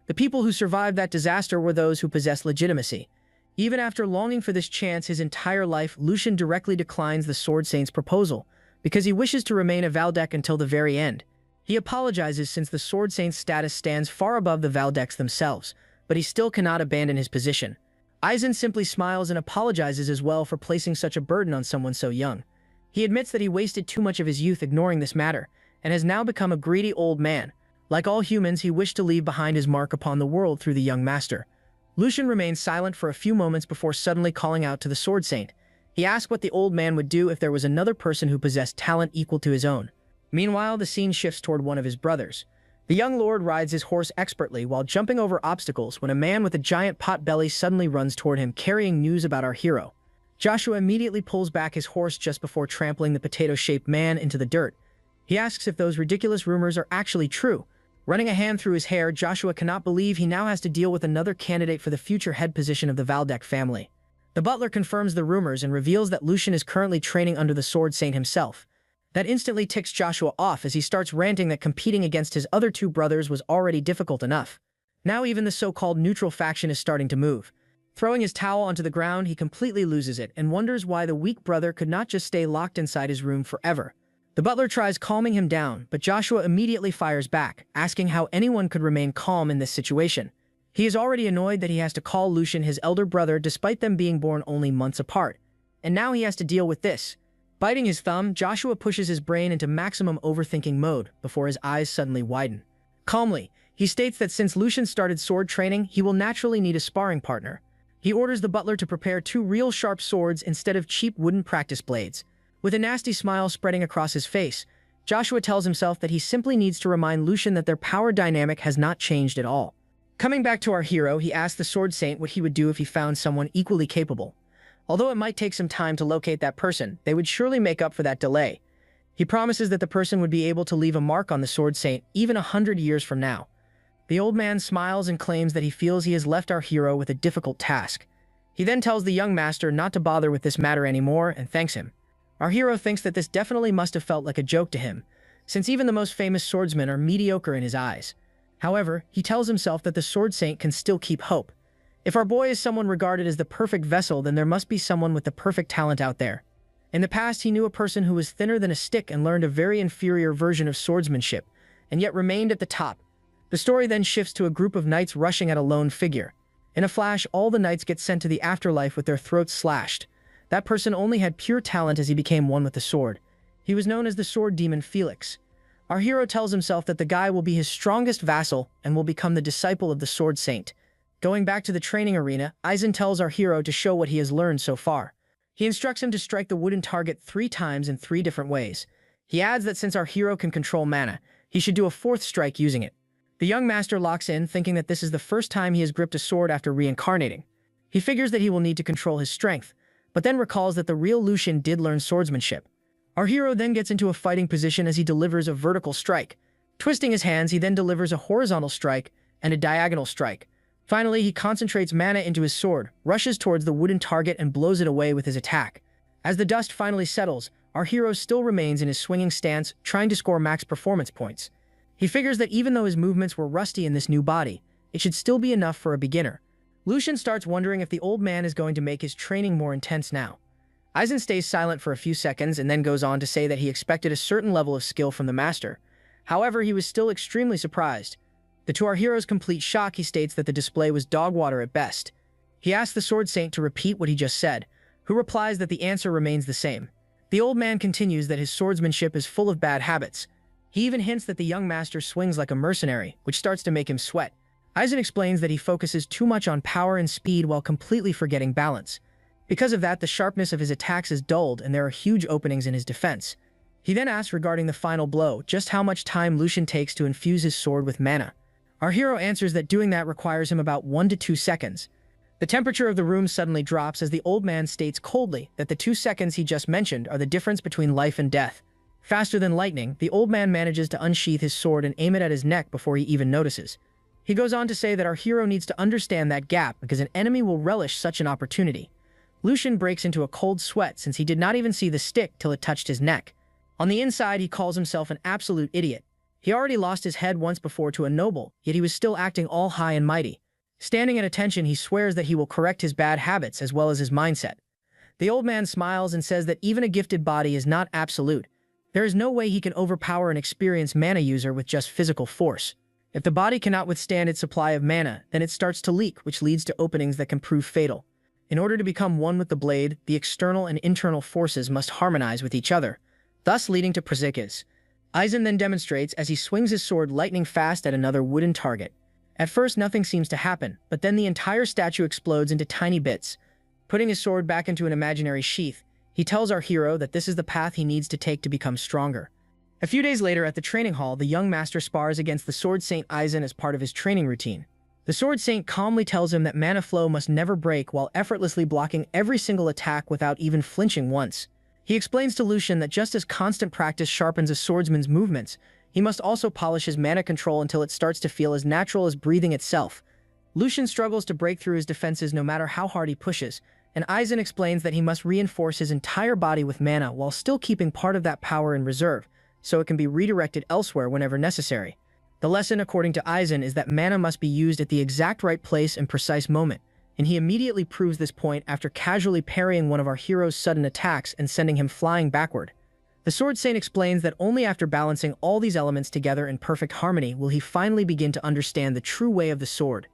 The people who survived that disaster were those who possessed legitimacy. Even after longing for this chance his entire life, Lucian directly declines the Sword Saint's proposal, because he wishes to remain a Valdec until the very end. He apologizes since the Sword Saint's status stands far above the Valdecs themselves, but he still cannot abandon his position. Aizen simply smiles and apologizes as well for placing such a burden on someone so young. He admits that he wasted too much of his youth ignoring this matter, and has now become a greedy old man. Like all humans, he wished to leave behind his mark upon the world through the young master. Lucian remains silent for a few moments before suddenly calling out to the Sword Saint. He asks what the old man would do if there was another person who possessed talent equal to his own. Meanwhile, the scene shifts toward one of his brothers. The young lord rides his horse expertly while jumping over obstacles when a man with a giant pot belly suddenly runs toward him carrying news about our hero. Joshua immediately pulls back his horse just before trampling the potato-shaped man into the dirt. He asks if those ridiculous rumors are actually true. Running a hand through his hair, Joshua cannot believe he now has to deal with another candidate for the future head position of the Valdec family. The butler confirms the rumors and reveals that Lucian is currently training under the Sword Saint himself. That instantly ticks Joshua off as he starts ranting that competing against his other two brothers was already difficult enough. Now even the so-called neutral faction is starting to move. Throwing his towel onto the ground, he completely loses it and wonders why the weak brother could not just stay locked inside his room forever. The butler tries calming him down, but Joshua immediately fires back, asking how anyone could remain calm in this situation. He is already annoyed that he has to call Lucian his elder brother despite them being born only months apart. And now he has to deal with this. Biting his thumb, Joshua pushes his brain into maximum overthinking mode before his eyes suddenly widen. Calmly, he states that since Lucian started sword training, he will naturally need a sparring partner. He orders the butler to prepare 2 real sharp swords instead of cheap wooden practice blades. With a nasty smile spreading across his face, Joshua tells himself that he simply needs to remind Lucian that their power dynamic has not changed at all. Coming back to our hero, he asks the Sword Saint what he would do if he found someone equally capable. Although it might take some time to locate that person, they would surely make up for that delay. He promises that the person would be able to leave a mark on the Sword Saint even 100 years from now. The old man smiles and claims that he feels he has left our hero with a difficult task. He then tells the young master not to bother with this matter anymore and thanks him. Our hero thinks that this definitely must have felt like a joke to him, since even the most famous swordsmen are mediocre in his eyes. However, he tells himself that the Sword Saint can still keep hope. If our boy is someone regarded as the perfect vessel, then there must be someone with the perfect talent out there. In the past, he knew a person who was thinner than a stick and learned a very inferior version of swordsmanship, and yet remained at the top. The story then shifts to a group of knights rushing at a lone figure. In a flash, all the knights get sent to the afterlife with their throats slashed. That person only had pure talent as he became one with the sword. He was known as the sword demon Felix. Our hero tells himself that the guy will be his strongest vassal and will become the disciple of the Sword Saint. Going back to the training arena, Aizen tells our hero to show what he has learned so far. He instructs him to strike the wooden target 3 times in 3 different ways. He adds that since our hero can control mana, He should do a fourth strike using it. The young master locks in, thinking that this is the first time he has gripped a sword after reincarnating. He figures that he will need to control his strength, but then recalls that the real Lucian did learn swordsmanship. Our hero then gets into a fighting position as he delivers a vertical strike. Twisting his hands, he then delivers a horizontal strike and a diagonal strike. Finally, he concentrates mana into his sword, rushes towards the wooden target and blows it away with his attack. As the dust finally settles, our hero still remains in his swinging stance, trying to score max performance points. He figures that even though his movements were rusty in this new body, it should still be enough for a beginner. Lucian starts wondering if the old man is going to make his training more intense now. Aizen stays silent for a few seconds and then goes on to say that he expected a certain level of skill from the master. However, he was still extremely surprised. To our hero's complete shock, he states that the display was dog water at best. He asks the Sword Saint to repeat what he just said, who replies that the answer remains the same. The old man continues that his swordsmanship is full of bad habits. He even hints that the young master swings like a mercenary, which starts to make him sweat. Aizen explains that he focuses too much on power and speed while completely forgetting balance. Because of that, the sharpness of his attacks is dulled and there are huge openings in his defense. He then asks regarding the final blow, just how much time Lucian takes to infuse his sword with mana. Our hero answers that doing that requires him about 1 to 2 seconds. The temperature of the room suddenly drops as the old man states coldly that the 2 seconds he just mentioned are the difference between life and death. Faster than lightning, the old man manages to unsheath his sword and aim it at his neck before he even notices. He goes on to say that our hero needs to understand that gap because an enemy will relish such an opportunity. Lucian breaks into a cold sweat since he did not even see the stick till it touched his neck. On the inside, he calls himself an absolute idiot. He already lost his head once before to a noble, yet he was still acting all high and mighty. Standing at attention, he swears that he will correct his bad habits as well as his mindset. The old man smiles and says that even a gifted body is not absolute. There is no way he can overpower an experienced mana user with just physical force. If the body cannot withstand its supply of mana, then it starts to leak, which leads to openings that can prove fatal. In order to become one with the blade, the external and internal forces must harmonize with each other, thus leading to prazikas. Aizen then demonstrates as he swings his sword lightning fast at another wooden target. At first, nothing seems to happen, but then the entire statue explodes into tiny bits. Putting his sword back into an imaginary sheath, he tells our hero that this is the path he needs to take to become stronger. A few days later at the training hall, the young master spars against the Sword Saint Aizen as part of his training routine. The Sword Saint calmly tells him that mana flow must never break while effortlessly blocking every single attack without even flinching once. He explains to Lucian that just as constant practice sharpens a swordsman's movements, he must also polish his mana control until it starts to feel as natural as breathing itself. Lucian struggles to break through his defenses no matter how hard he pushes, and Aizen explains that he must reinforce his entire body with mana while still keeping part of that power in reserve, so it can be redirected elsewhere whenever necessary. The lesson, according to Aizen, is that mana must be used at the exact right place and precise moment, and he immediately proves this point after casually parrying one of our hero's sudden attacks and sending him flying backward. The Sword Saint explains that only after balancing all these elements together in perfect harmony will he finally begin to understand the true way of the sword.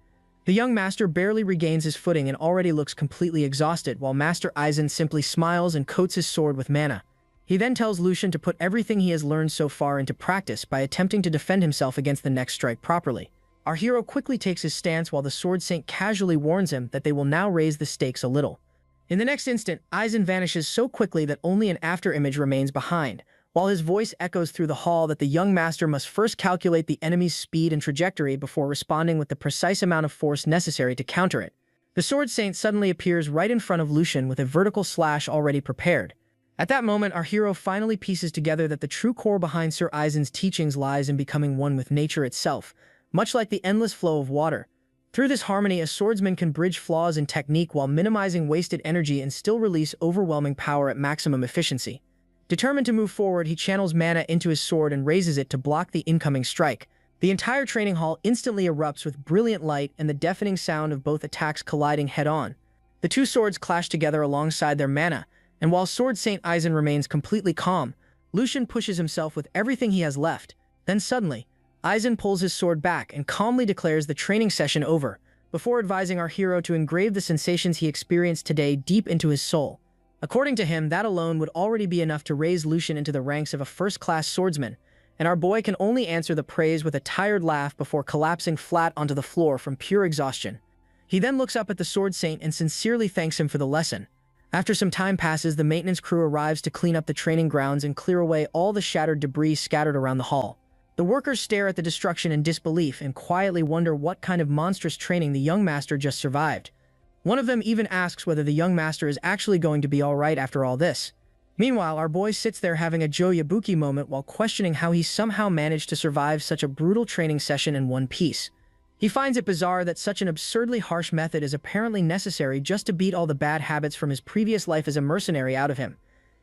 The young master barely regains his footing and already looks completely exhausted, while Master Aizen simply smiles and coats his sword with mana. He then tells Lucian to put everything he has learned so far into practice by attempting to defend himself against the next strike properly. Our hero quickly takes his stance while the Sword Saint casually warns him that they will now raise the stakes a little. In the next instant, Aizen vanishes so quickly that only an afterimage remains behind, while his voice echoes through the hall that the young master must first calculate the enemy's speed and trajectory before responding with the precise amount of force necessary to counter it. The Sword Saint suddenly appears right in front of Lucian with a vertical slash already prepared. At that moment, our hero finally pieces together that the true core behind Sir Aizen's teachings lies in becoming one with nature itself, much like the endless flow of water. Through this harmony, a swordsman can bridge flaws in technique while minimizing wasted energy and still release overwhelming power at maximum efficiency. Determined to move forward, he channels mana into his sword and raises it to block the incoming strike. The entire training hall instantly erupts with brilliant light and the deafening sound of both attacks colliding head-on. The two swords clash together alongside their mana, and while Sword Saint Aizen remains completely calm, Lucian pushes himself with everything he has left. Then suddenly, Aizen pulls his sword back and calmly declares the training session over, before advising our hero to engrave the sensations he experienced today deep into his soul. According to him, that alone would already be enough to raise Lucian into the ranks of a first-class swordsman, and our boy can only answer the praise with a tired laugh before collapsing flat onto the floor from pure exhaustion. He then looks up at the Sword Saint and sincerely thanks him for the lesson. After some time passes, the maintenance crew arrives to clean up the training grounds and clear away all the shattered debris scattered around the hall. The workers stare at the destruction in disbelief and quietly wonder what kind of monstrous training the young master just survived. One of them even asks whether the young master is actually going to be alright after all this. Meanwhile, our boy sits there having a Joe Yabuki moment while questioning how he somehow managed to survive such a brutal training session in one piece. He finds it bizarre that such an absurdly harsh method is apparently necessary just to beat all the bad habits from his previous life as a mercenary out of him.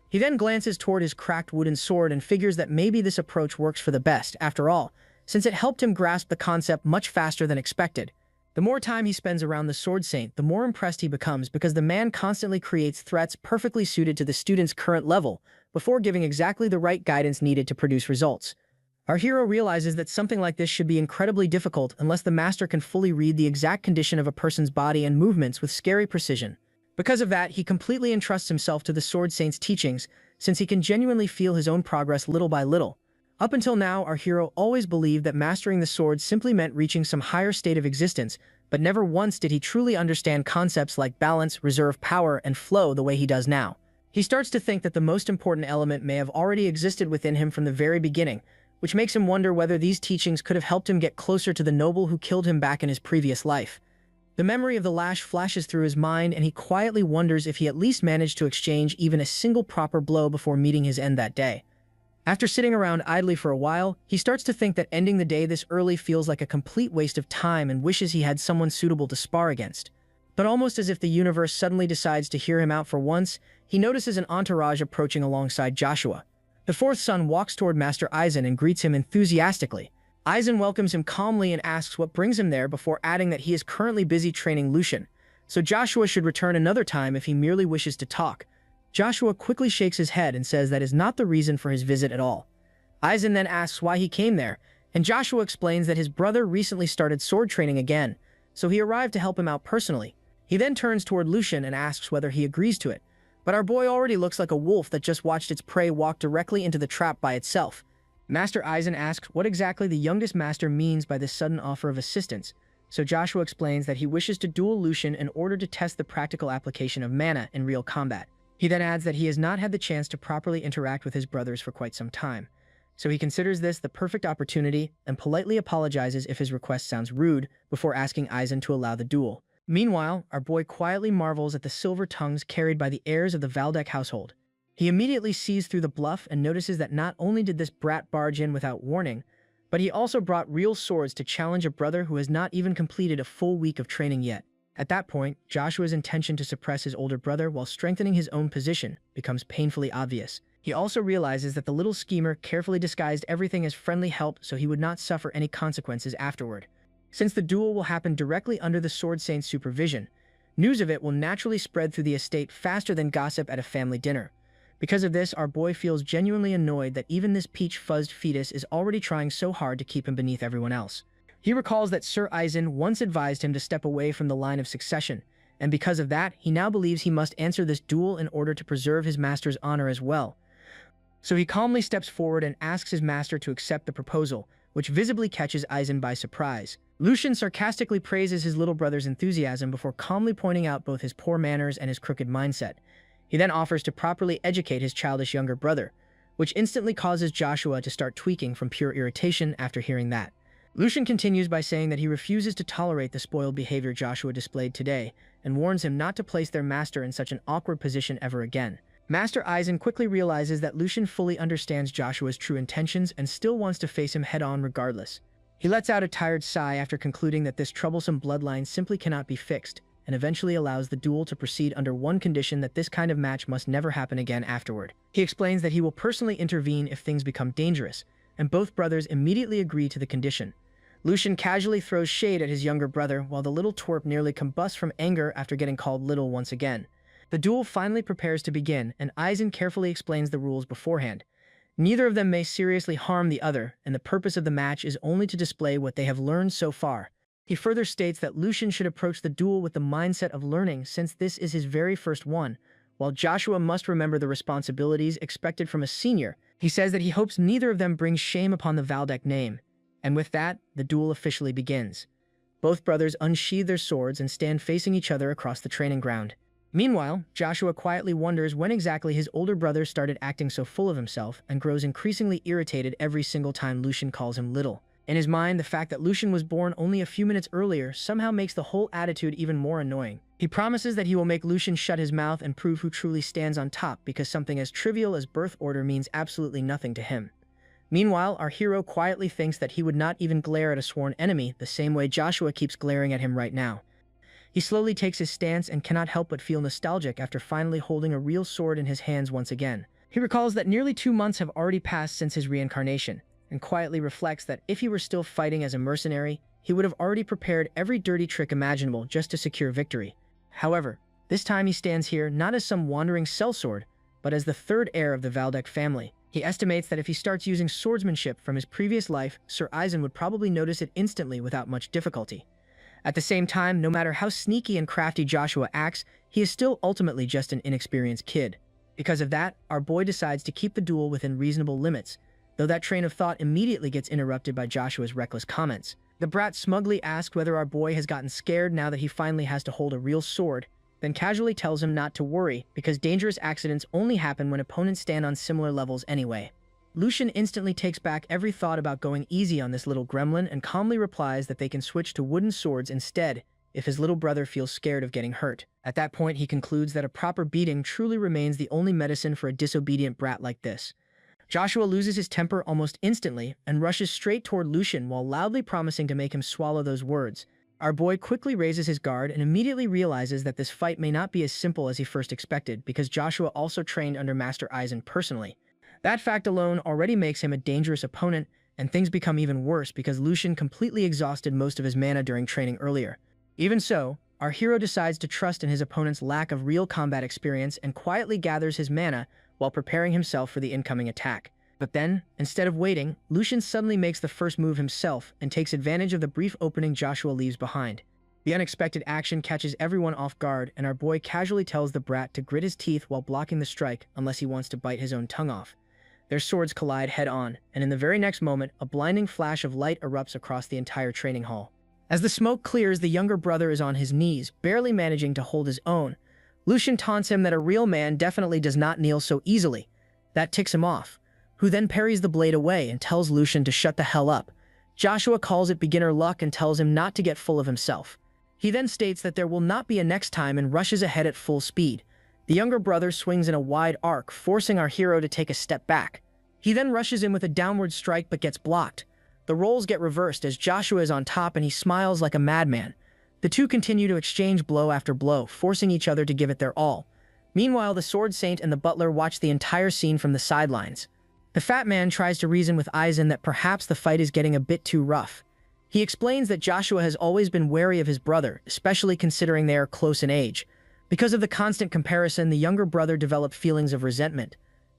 He then glances toward his cracked wooden sword and figures that maybe this approach works for the best, after all, since it helped him grasp the concept much faster than expected. The more time he spends around the Sword Saint, the more impressed he becomes because the man constantly creates threats perfectly suited to the student's current level, before giving exactly the right guidance needed to produce results. Our hero realizes that something like this should be incredibly difficult unless the master can fully read the exact condition of a person's body and movements with scary precision. Because of that, he completely entrusts himself to the Sword Saint's teachings, since he can genuinely feel his own progress little by little. Up until now, our hero always believed that mastering the sword simply meant reaching some higher state of existence, but never once did he truly understand concepts like balance, reserve power, and flow the way he does now. He starts to think that the most important element may have already existed within him from the very beginning, which makes him wonder whether these teachings could have helped him get closer to the noble who killed him back in his previous life. The memory of the lash flashes through his mind, and he quietly wonders if he at least managed to exchange even a single proper blow before meeting his end that day. After sitting around idly for a while, he starts to think that ending the day this early feels like a complete waste of time and wishes he had someone suitable to spar against. But almost as if the universe suddenly decides to hear him out for once, he notices an entourage approaching alongside Joshua. The fourth son walks toward Master Aizen and greets him enthusiastically. Aizen welcomes him calmly and asks what brings him there before adding that he is currently busy training Lucian, so Joshua should return another time if he merely wishes to talk. Joshua quickly shakes his head and says that is not the reason for his visit at all. Aizen then asks why he came there, and Joshua explains that his brother recently started sword training again, so he arrived to help him out personally. He then turns toward Lucian and asks whether he agrees to it, but our boy already looks like a wolf that just watched its prey walk directly into the trap by itself. Master Aizen asks what exactly the youngest master means by this sudden offer of assistance, so Joshua explains that he wishes to duel Lucian in order to test the practical application of mana in real combat. He then adds that he has not had the chance to properly interact with his brothers for quite some time, so he considers this the perfect opportunity and politely apologizes if his request sounds rude before asking Aizen to allow the duel. Meanwhile, our boy quietly marvels at the silver tongues carried by the heirs of the Valdek household. He immediately sees through the bluff and notices that not only did this brat barge in without warning, but he also brought real swords to challenge a brother who has not even completed a full week of training yet. At that point, Joshua's intention to suppress his older brother while strengthening his own position becomes painfully obvious. He also realizes that the little schemer carefully disguised everything as friendly help so he would not suffer any consequences afterward. Since the duel will happen directly under the Sword Saint's supervision, news of it will naturally spread through the estate faster than gossip at a family dinner. Because of this, our boy feels genuinely annoyed that even this peach-fuzzed fetus is already trying so hard to keep him beneath everyone else. He recalls that Sir Aizen once advised him to step away from the line of succession, and because of that, he now believes he must answer this duel in order to preserve his master's honor as well. So he calmly steps forward and asks his master to accept the proposal, which visibly catches Aizen by surprise. Lucian sarcastically praises his little brother's enthusiasm before calmly pointing out both his poor manners and his crooked mindset. He then offers to properly educate his childish younger brother, which instantly causes Joshua to start tweaking from pure irritation after hearing that. Lucian continues by saying that he refuses to tolerate the spoiled behavior Joshua displayed today, and warns him not to place their master in such an awkward position ever again. Master Aizen quickly realizes that Lucian fully understands Joshua's true intentions and still wants to face him head-on regardless. He lets out a tired sigh after concluding that this troublesome bloodline simply cannot be fixed, and eventually allows the duel to proceed under one condition: that this kind of match must never happen again afterward. He explains that he will personally intervene if things become dangerous, and both brothers immediately agree to the condition. Lucian casually throws shade at his younger brother, while the little twerp nearly combusts from anger after getting called little once again. The duel finally prepares to begin, and Aizen carefully explains the rules beforehand. Neither of them may seriously harm the other, and the purpose of the match is only to display what they have learned so far. He further states that Lucian should approach the duel with the mindset of learning, since this is his very first one, while Joshua must remember the responsibilities expected from a senior. He says that he hopes neither of them brings shame upon the Valdek name. And with that, the duel officially begins. Both brothers unsheathe their swords and stand facing each other across the training ground. Meanwhile, Joshua quietly wonders when exactly his older brother started acting so full of himself and grows increasingly irritated every single time Lucian calls him little. In his mind, the fact that Lucian was born only a few minutes earlier somehow makes the whole attitude even more annoying. He promises that he will make Lucian shut his mouth and prove who truly stands on top because something as trivial as birth order means absolutely nothing to him. Meanwhile, our hero quietly thinks that he would not even glare at a sworn enemy the same way Joshua keeps glaring at him right now. He slowly takes his stance and cannot help but feel nostalgic after finally holding a real sword in his hands once again. He recalls that nearly 2 months have already passed since his reincarnation, and quietly reflects that if he were still fighting as a mercenary, he would have already prepared every dirty trick imaginable just to secure victory. However, this time he stands here not as some wandering sellsword, but as the third heir of the Valdek family. He estimates that if he starts using swordsmanship from his previous life, Sir Eisen would probably notice it instantly without much difficulty. At the same time, no matter how sneaky and crafty Joshua acts, he is still ultimately just an inexperienced kid. Because of that, our boy decides to keep the duel within reasonable limits, though that train of thought immediately gets interrupted by Joshua's reckless comments. The brat smugly asks whether our boy has gotten scared now that he finally has to hold a real sword, then casually tells him not to worry because dangerous accidents only happen when opponents stand on similar levels anyway. Lucian instantly takes back every thought about going easy on this little gremlin and calmly replies that they can switch to wooden swords instead if his little brother feels scared of getting hurt. At that point, he concludes that a proper beating truly remains the only medicine for a disobedient brat like this. Joshua loses his temper almost instantly and rushes straight toward Lucian while loudly promising to make him swallow those words. Our boy quickly raises his guard and immediately realizes that this fight may not be as simple as he first expected because Joshua also trained under Master Eisen personally. That fact alone already makes him a dangerous opponent, and things become even worse because Lucian completely exhausted most of his mana during training earlier. Even so, our hero decides to trust in his opponent's lack of real combat experience and quietly gathers his mana while preparing himself for the incoming attack. But then, instead of waiting, Lucian suddenly makes the first move himself and takes advantage of the brief opening Joshua leaves behind. The unexpected action catches everyone off guard, and our boy casually tells the brat to grit his teeth while blocking the strike unless he wants to bite his own tongue off. Their swords collide head-on, and in the very next moment, a blinding flash of light erupts across the entire training hall. As the smoke clears, the younger brother is on his knees, barely managing to hold his own. Lucian taunts him that a real man definitely does not kneel so easily. That ticks him off, who then parries the blade away and tells Lucian to shut the hell up. Joshua calls it beginner luck and tells him not to get full of himself. He then states that there will not be a next time and rushes ahead at full speed. The younger brother swings in a wide arc, forcing our hero to take a step back. He then rushes in with a downward strike but gets blocked. The roles get reversed as Joshua is on top and he smiles like a madman. The two continue to exchange blow after blow, forcing each other to give it their all. Meanwhile, the Sword Saint and the butler watch the entire scene from the sidelines. The fat man tries to reason with Eisen that perhaps the fight is getting a bit too rough. He explains that Joshua has always been wary of his brother, especially considering they are close in age. Because of the constant comparison, the younger brother developed feelings of resentment.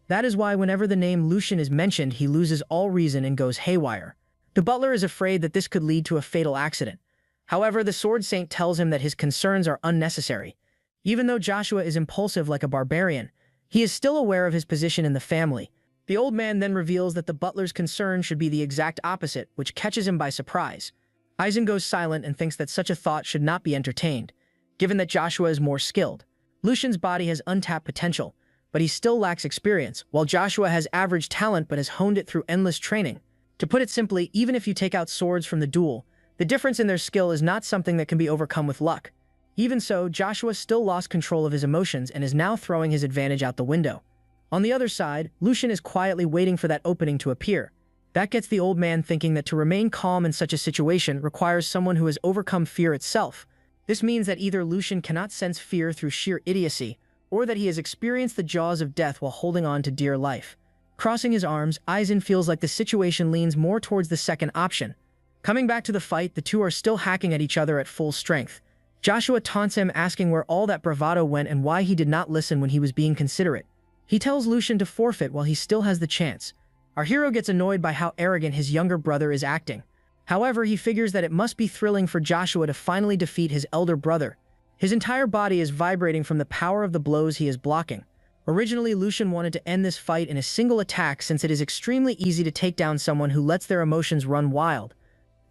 That is why whenever the name Lucian is mentioned, he loses all reason and goes haywire. The butler is afraid that this could lead to a fatal accident. However, the Sword Saint tells him that his concerns are unnecessary. Even though Joshua is impulsive like a barbarian, he is still aware of his position in the family. The old man then reveals that the butler's concern should be the exact opposite, which catches him by surprise. Eisen goes silent and thinks that such a thought should not be entertained, given that Joshua is more skilled. Lucian's body has untapped potential, but he still lacks experience, while Joshua has average talent but has honed it through endless training. To put it simply, even if you take out swords from the duel, the difference in their skill is not something that can be overcome with luck. Even so, Joshua still lost control of his emotions and is now throwing his advantage out the window. On the other side, Lucian is quietly waiting for that opening to appear. That gets the old man thinking that to remain calm in such a situation requires someone who has overcome fear itself. This means that either Lucian cannot sense fear through sheer idiocy, or that he has experienced the jaws of death while holding on to dear life. Crossing his arms, Eisen feels like the situation leans more towards the second option. Coming back to the fight, the two are still hacking at each other at full strength. Joshua taunts him, asking where all that bravado went and why he did not listen when he was being considerate. He tells Lucian to forfeit while he still has the chance. Our hero gets annoyed by how arrogant his younger brother is acting. However, he figures that it must be thrilling for Joshua to finally defeat his elder brother. His entire body is vibrating from the power of the blows he is blocking. Originally, Lucian wanted to end this fight in a single attack since it is extremely easy to take down someone who lets their emotions run wild.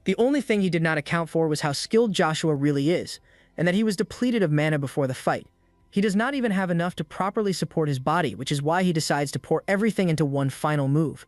The only thing he did not account for was how skilled Joshua really is, and that he was depleted of mana before the fight. He does not even have enough to properly support his body, which is why he decides to pour everything into one final move.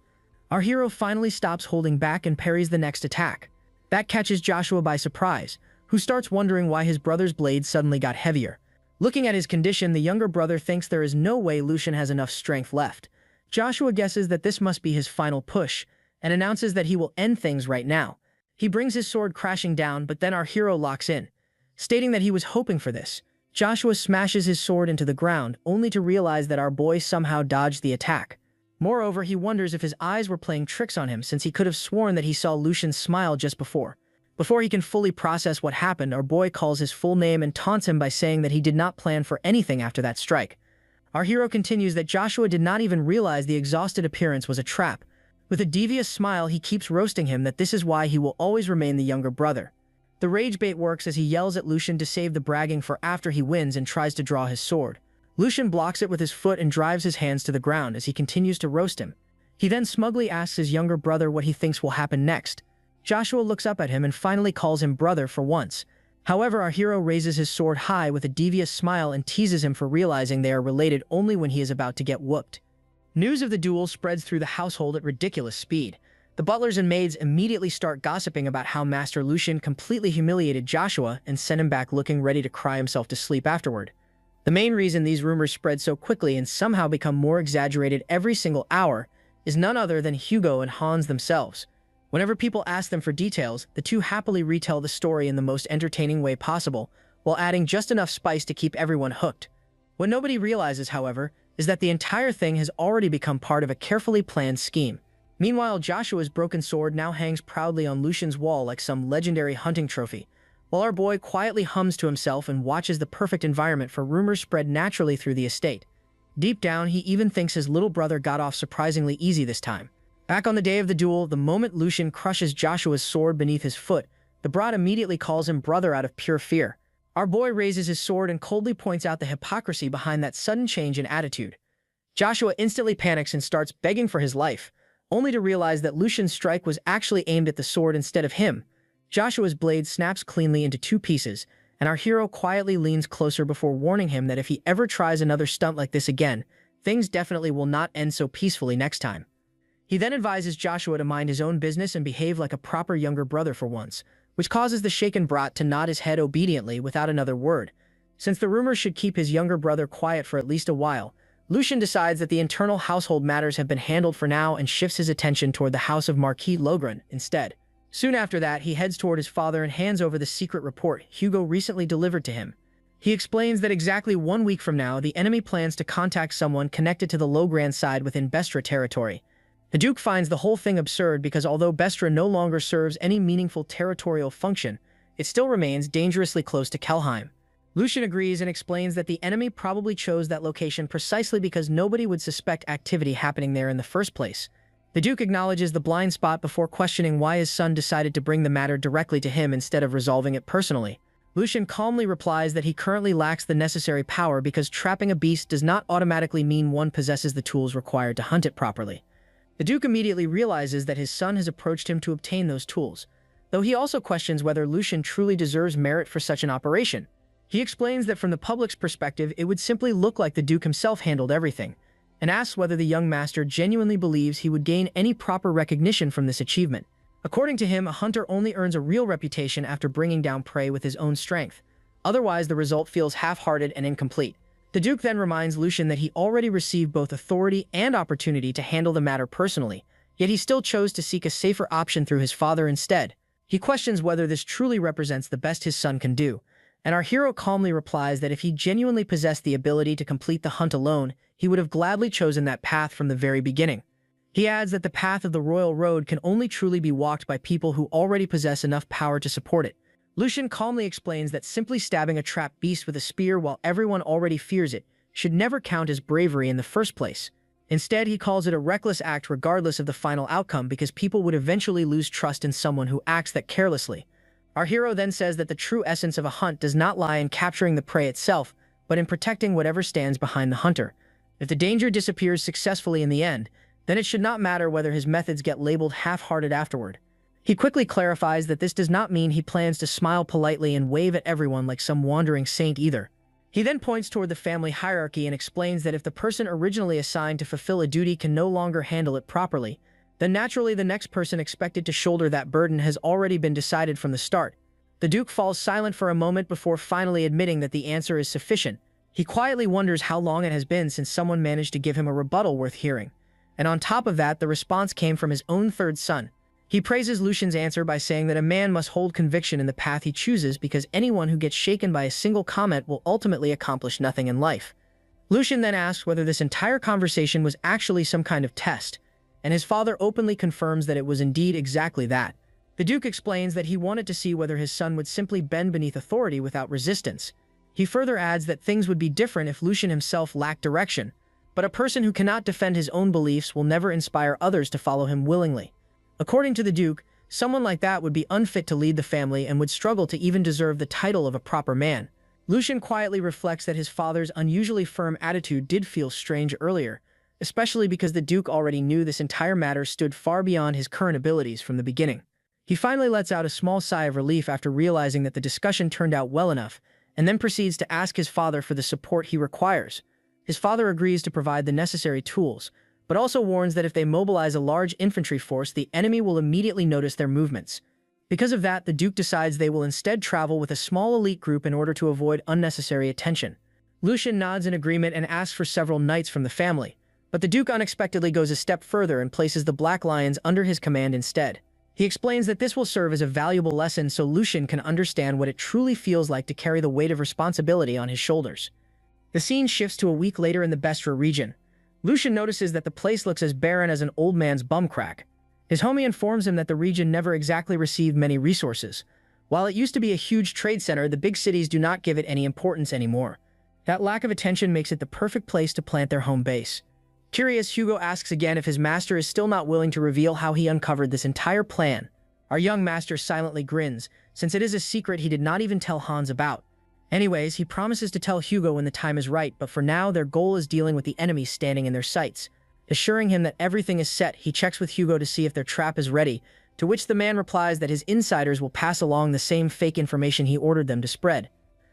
Our hero finally stops holding back and parries the next attack. That catches Joshua by surprise, who starts wondering why his brother's blade suddenly got heavier. Looking at his condition, the younger brother thinks there is no way Lucian has enough strength left. Joshua guesses that this must be his final push, and announces that he will end things right now. He brings his sword crashing down, but then our hero locks in, stating that he was hoping for this. Joshua smashes his sword into the ground, only to realize that our boy somehow dodged the attack. Moreover, he wonders if his eyes were playing tricks on him, since he could have sworn that he saw Lucian's smile just before. Before he can fully process what happened, our boy calls his full name and taunts him by saying that he did not plan for anything after that strike. Our hero continues that Joshua did not even realize the exhausted appearance was a trap. With a devious smile, he keeps roasting him that this is why he will always remain the younger brother. The rage bait works as he yells at Lucian to save the bragging for after he wins and tries to draw his sword. Lucian blocks it with his foot and drives his hands to the ground as he continues to roast him. He then smugly asks his younger brother what he thinks will happen next. Joshua looks up at him and finally calls him brother for once. However, our hero raises his sword high with a devious smile and teases him for realizing they are related only when he is about to get whooped. News of the duel spreads through the household at ridiculous speed. The butlers and maids immediately start gossiping about how Master Lucian completely humiliated Joshua and sent him back looking ready to cry himself to sleep afterward. The main reason these rumors spread so quickly and somehow become more exaggerated every single hour is none other than Hugo and Hans themselves. Whenever people ask them for details, the two happily retell the story in the most entertaining way possible, while adding just enough spice to keep everyone hooked. What nobody realizes, however, is that the entire thing has already become part of a carefully planned scheme. Meanwhile, Joshua's broken sword now hangs proudly on Lucian's wall like some legendary hunting trophy, while our boy quietly hums to himself and watches the perfect environment for rumors spread naturally through the estate. Deep down, he even thinks his little brother got off surprisingly easy this time. Back on the day of the duel, the moment Lucian crushes Joshua's sword beneath his foot, the Brat immediately calls him brother out of pure fear. Our boy raises his sword and coldly points out the hypocrisy behind that sudden change in attitude. Joshua instantly panics and starts begging for his life, only to realize that Lucian's strike was actually aimed at the sword instead of him. Joshua's blade snaps cleanly into two pieces, and our hero quietly leans closer before warning him that if he ever tries another stunt like this again, things definitely will not end so peacefully next time. He then advises Joshua to mind his own business and behave like a proper younger brother for once, which causes the shaken Brat to nod his head obediently without another word. Since the rumors should keep his younger brother quiet for at least a while, Lucian decides that the internal household matters have been handled for now and shifts his attention toward the house of Marquis Logren instead. Soon after that, he heads toward his father and hands over the secret report Hugo recently delivered to him. He explains that exactly 1 week from now, the enemy plans to contact someone connected to the Logran side within Bestra territory. The Duke finds the whole thing absurd because although Bestra no longer serves any meaningful territorial function, it still remains dangerously close to Kelheim. Lucian agrees and explains that the enemy probably chose that location precisely because nobody would suspect activity happening there in the first place. The Duke acknowledges the blind spot before questioning why his son decided to bring the matter directly to him instead of resolving it personally. Lucian calmly replies that he currently lacks the necessary power because trapping a beast does not automatically mean one possesses the tools required to hunt it properly. The Duke immediately realizes that his son has approached him to obtain those tools, though he also questions whether Lucian truly deserves merit for such an operation. He explains that from the public's perspective, it would simply look like the Duke himself handled everything, and asks whether the young master genuinely believes he would gain any proper recognition from this achievement. According to him, a hunter only earns a real reputation after bringing down prey with his own strength. Otherwise, the result feels half-hearted and incomplete. The Duke then reminds Lucian that he already received both authority and opportunity to handle the matter personally, yet he still chose to seek a safer option through his father instead. He questions whether this truly represents the best his son can do, and our hero calmly replies that if he genuinely possessed the ability to complete the hunt alone, he would have gladly chosen that path from the very beginning. He adds that the path of the Royal Road can only truly be walked by people who already possess enough power to support it. Lucian calmly explains that simply stabbing a trapped beast with a spear while everyone already fears it should never count as bravery in the first place. Instead, he calls it a reckless act regardless of the final outcome because people would eventually lose trust in someone who acts that carelessly. Our hero then says that the true essence of a hunt does not lie in capturing the prey itself, but in protecting whatever stands behind the hunter. If the danger disappears successfully in the end, then it should not matter whether his methods get labeled half-hearted afterward. He quickly clarifies that this does not mean he plans to smile politely and wave at everyone like some wandering saint either. He then points toward the family hierarchy and explains that if the person originally assigned to fulfill a duty can no longer handle it properly, then naturally the next person expected to shoulder that burden has already been decided from the start. The Duke falls silent for a moment before finally admitting that the answer is sufficient. He quietly wonders how long it has been since someone managed to give him a rebuttal worth hearing. And on top of that, the response came from his own third son. He praises Lucian's answer by saying that a man must hold conviction in the path he chooses because anyone who gets shaken by a single comment will ultimately accomplish nothing in life. Lucian then asks whether this entire conversation was actually some kind of test, and his father openly confirms that it was indeed exactly that. The Duke explains that he wanted to see whether his son would simply bend beneath authority without resistance. He further adds that things would be different if Lucian himself lacked direction, but a person who cannot defend his own beliefs will never inspire others to follow him willingly. According to the Duke, someone like that would be unfit to lead the family and would struggle to even deserve the title of a proper man. Lucian quietly reflects that his father's unusually firm attitude did feel strange earlier, especially because the Duke already knew this entire matter stood far beyond his current abilities from the beginning. He finally lets out a small sigh of relief after realizing that the discussion turned out well enough, and then proceeds to ask his father for the support he requires. His father agrees to provide the necessary tools, but also warns that if they mobilize a large infantry force, the enemy will immediately notice their movements. Because of that, the Duke decides they will instead travel with a small elite group in order to avoid unnecessary attention. Lucian nods in agreement and asks for several knights from the family, but the Duke unexpectedly goes a step further and places the Black Lions under his command instead. He explains that this will serve as a valuable lesson so Lucian can understand what it truly feels like to carry the weight of responsibility on his shoulders. The scene shifts to a week later in the Bestra region. Lucian notices that the place looks as barren as an old man's bum crack. His homie informs him that the region never exactly received many resources. While it used to be a huge trade center, the big cities do not give it any importance anymore. That lack of attention makes it the perfect place to plant their home base. Curious, Hugo asks again if his master is still not willing to reveal how he uncovered this entire plan. Our young master silently grins, since it is a secret he did not even tell Hans about. Anyways, he promises to tell Hugo when the time is right, but for now their goal is dealing with the enemy standing in their sights. Assuring him that everything is set, he checks with Hugo to see if their trap is ready, to which the man replies that his insiders will pass along the same fake information he ordered them to spread.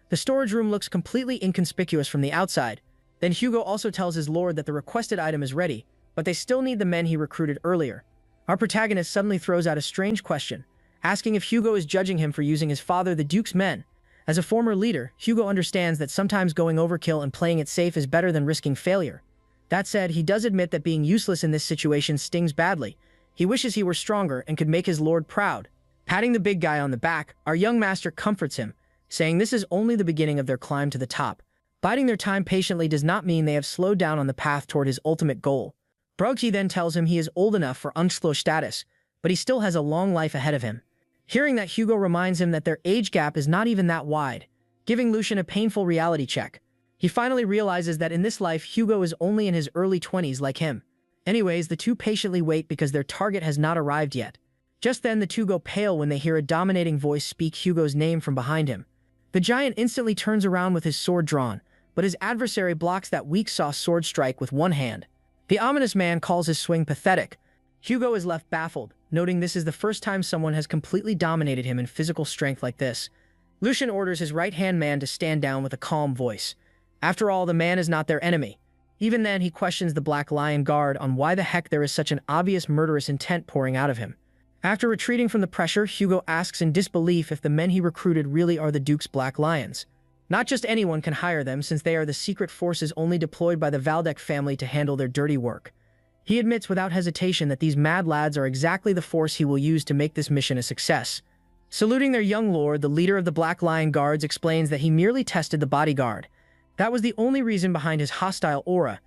The storage room looks completely inconspicuous from the outside. Then Hugo also tells his lord that the requested item is ready, but they still need the men he recruited earlier. Our protagonist suddenly throws out a strange question, asking if Hugo is judging him for using his father the Duke's men. As a former leader, Hugo understands that sometimes going overkill and playing it safe is better than risking failure. That said, he does admit that being useless in this situation stings badly. He wishes he were stronger and could make his lord proud. Patting the big guy on the back, our young master comforts him, saying this is only the beginning of their climb to the top. Biding their time patiently does not mean they have slowed down on the path toward his ultimate goal. Brogji then tells him he is old enough for Unschlo status, but he still has a long life ahead of him. Hearing that, Hugo reminds him that their age gap is not even that wide, giving Lucian a painful reality check. He finally realizes that in this life, Hugo is only in his early 20s like him. Anyways, the two patiently wait because their target has not arrived yet. Just then, the two go pale when they hear a dominating voice speak Hugo's name from behind him. The giant instantly turns around with his sword drawn, but his adversary blocks that weak-sauce sword strike with one hand. The ominous man calls his swing pathetic. Hugo is left baffled, noting this is the first time someone has completely dominated him in physical strength like this. Lucian orders his right-hand man to stand down with a calm voice. After all, the man is not their enemy. Even then, he questions the Black Lion guard on why the heck there is such an obvious murderous intent pouring out of him. After retreating from the pressure, Hugo asks in disbelief if the men he recruited really are the Duke's Black Lions. Not just anyone can hire them, since they are the secret forces only deployed by the Valdek family to handle their dirty work. He admits without hesitation that these mad lads are exactly the force he will use to make this mission a success. Saluting their young lord, the leader of the Black Lion Guards explains that he merely tested the bodyguard. That was the only reason behind his hostile aura.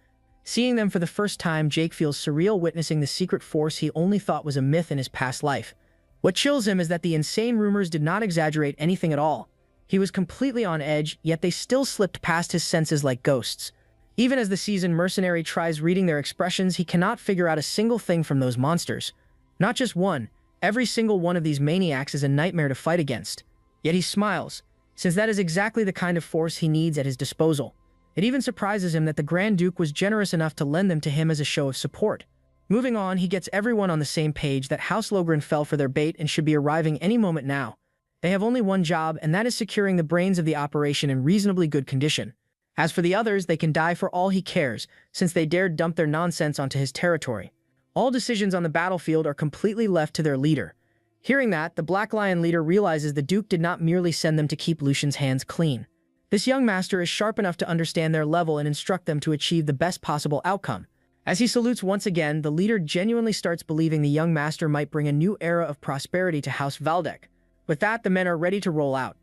Seeing them for the first time, Jake feels surreal witnessing the secret force he only thought was a myth in his past life. What chills him is that the insane rumors did not exaggerate anything at all. He was completely on edge, yet they still slipped past his senses like ghosts. Even as the seasoned mercenary tries reading their expressions, he cannot figure out a single thing from those monsters. Not just one, every single one of these maniacs is a nightmare to fight against. Yet he smiles, since that is exactly the kind of force he needs at his disposal. It even surprises him that the Grand Duke was generous enough to lend them to him as a show of support. Moving on, he gets everyone on the same page that House Logren fell for their bait and should be arriving any moment now. They have only one job, and that is securing the brains of the operation in reasonably good condition. As for the others, they can die for all he cares, since they dared dump their nonsense onto his territory. All decisions on the battlefield are completely left to their leader. Hearing that, the Black Lion leader realizes the Duke did not merely send them to keep Lucian's hands clean. This young master is sharp enough to understand their level and instruct them to achieve the best possible outcome. As he salutes once again, the leader genuinely starts believing the young master might bring a new era of prosperity to House Valdek. With that, the men are ready to roll out.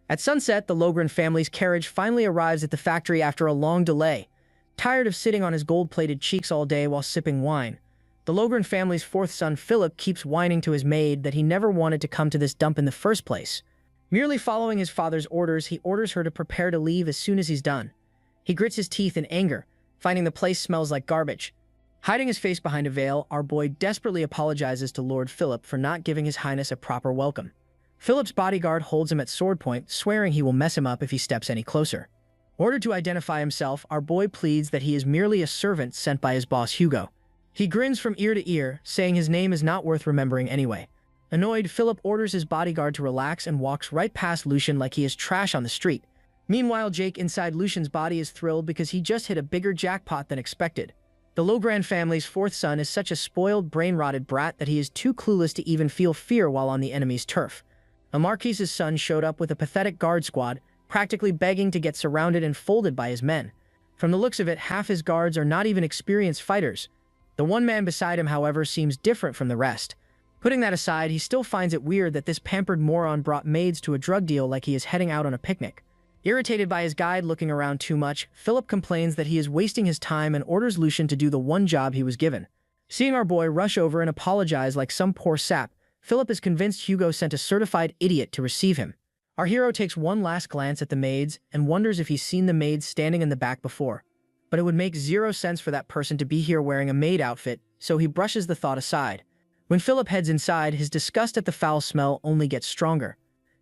At sunset, the Logren family's carriage finally arrives at the factory after a long delay. Tired of sitting on his gold-plated cheeks all day while sipping wine, the Logren family's fourth son, Philip, keeps whining to his maid that he never wanted to come to this dump in the first place. Merely following his father's orders, he orders her to prepare to leave as soon as he's done. He grits his teeth in anger, finding the place smells like garbage. Hiding his face behind a veil, our boy desperately apologizes to Lord Philip for not giving His Highness a proper welcome. Philip's bodyguard holds him at sword point, swearing he will mess him up if he steps any closer. Ordered to identify himself, our boy pleads that he is merely a servant sent by his boss Hugo. He grins from ear to ear, saying his name is not worth remembering anyway. Annoyed, Philip orders his bodyguard to relax and walks right past Lucian like he is trash on the street. Meanwhile, Jake inside Lucian's body is thrilled because he just hit a bigger jackpot than expected. The Logran family's fourth son is such a spoiled, brain-rotted brat that he is too clueless to even feel fear while on the enemy's turf. A Marquise's son showed up with a pathetic guard squad, practically begging to get surrounded and folded by his men. From the looks of it, half his guards are not even experienced fighters. The one man beside him, however, seems different from the rest. Putting that aside, he still finds it weird that this pampered moron brought maids to a drug deal like he is heading out on a picnic. Irritated by his guide looking around too much, Philip complains that he is wasting his time and orders Lucian to do the one job he was given. Seeing our boy rush over and apologize like some poor sap, Philip is convinced Hugo sent a certified idiot to receive him. Our hero takes one last glance at the maids and wonders if he's seen the maids standing in the back before. But it would make zero sense for that person to be here wearing a maid outfit, so he brushes the thought aside. When Philip heads inside, his disgust at the foul smell only gets stronger.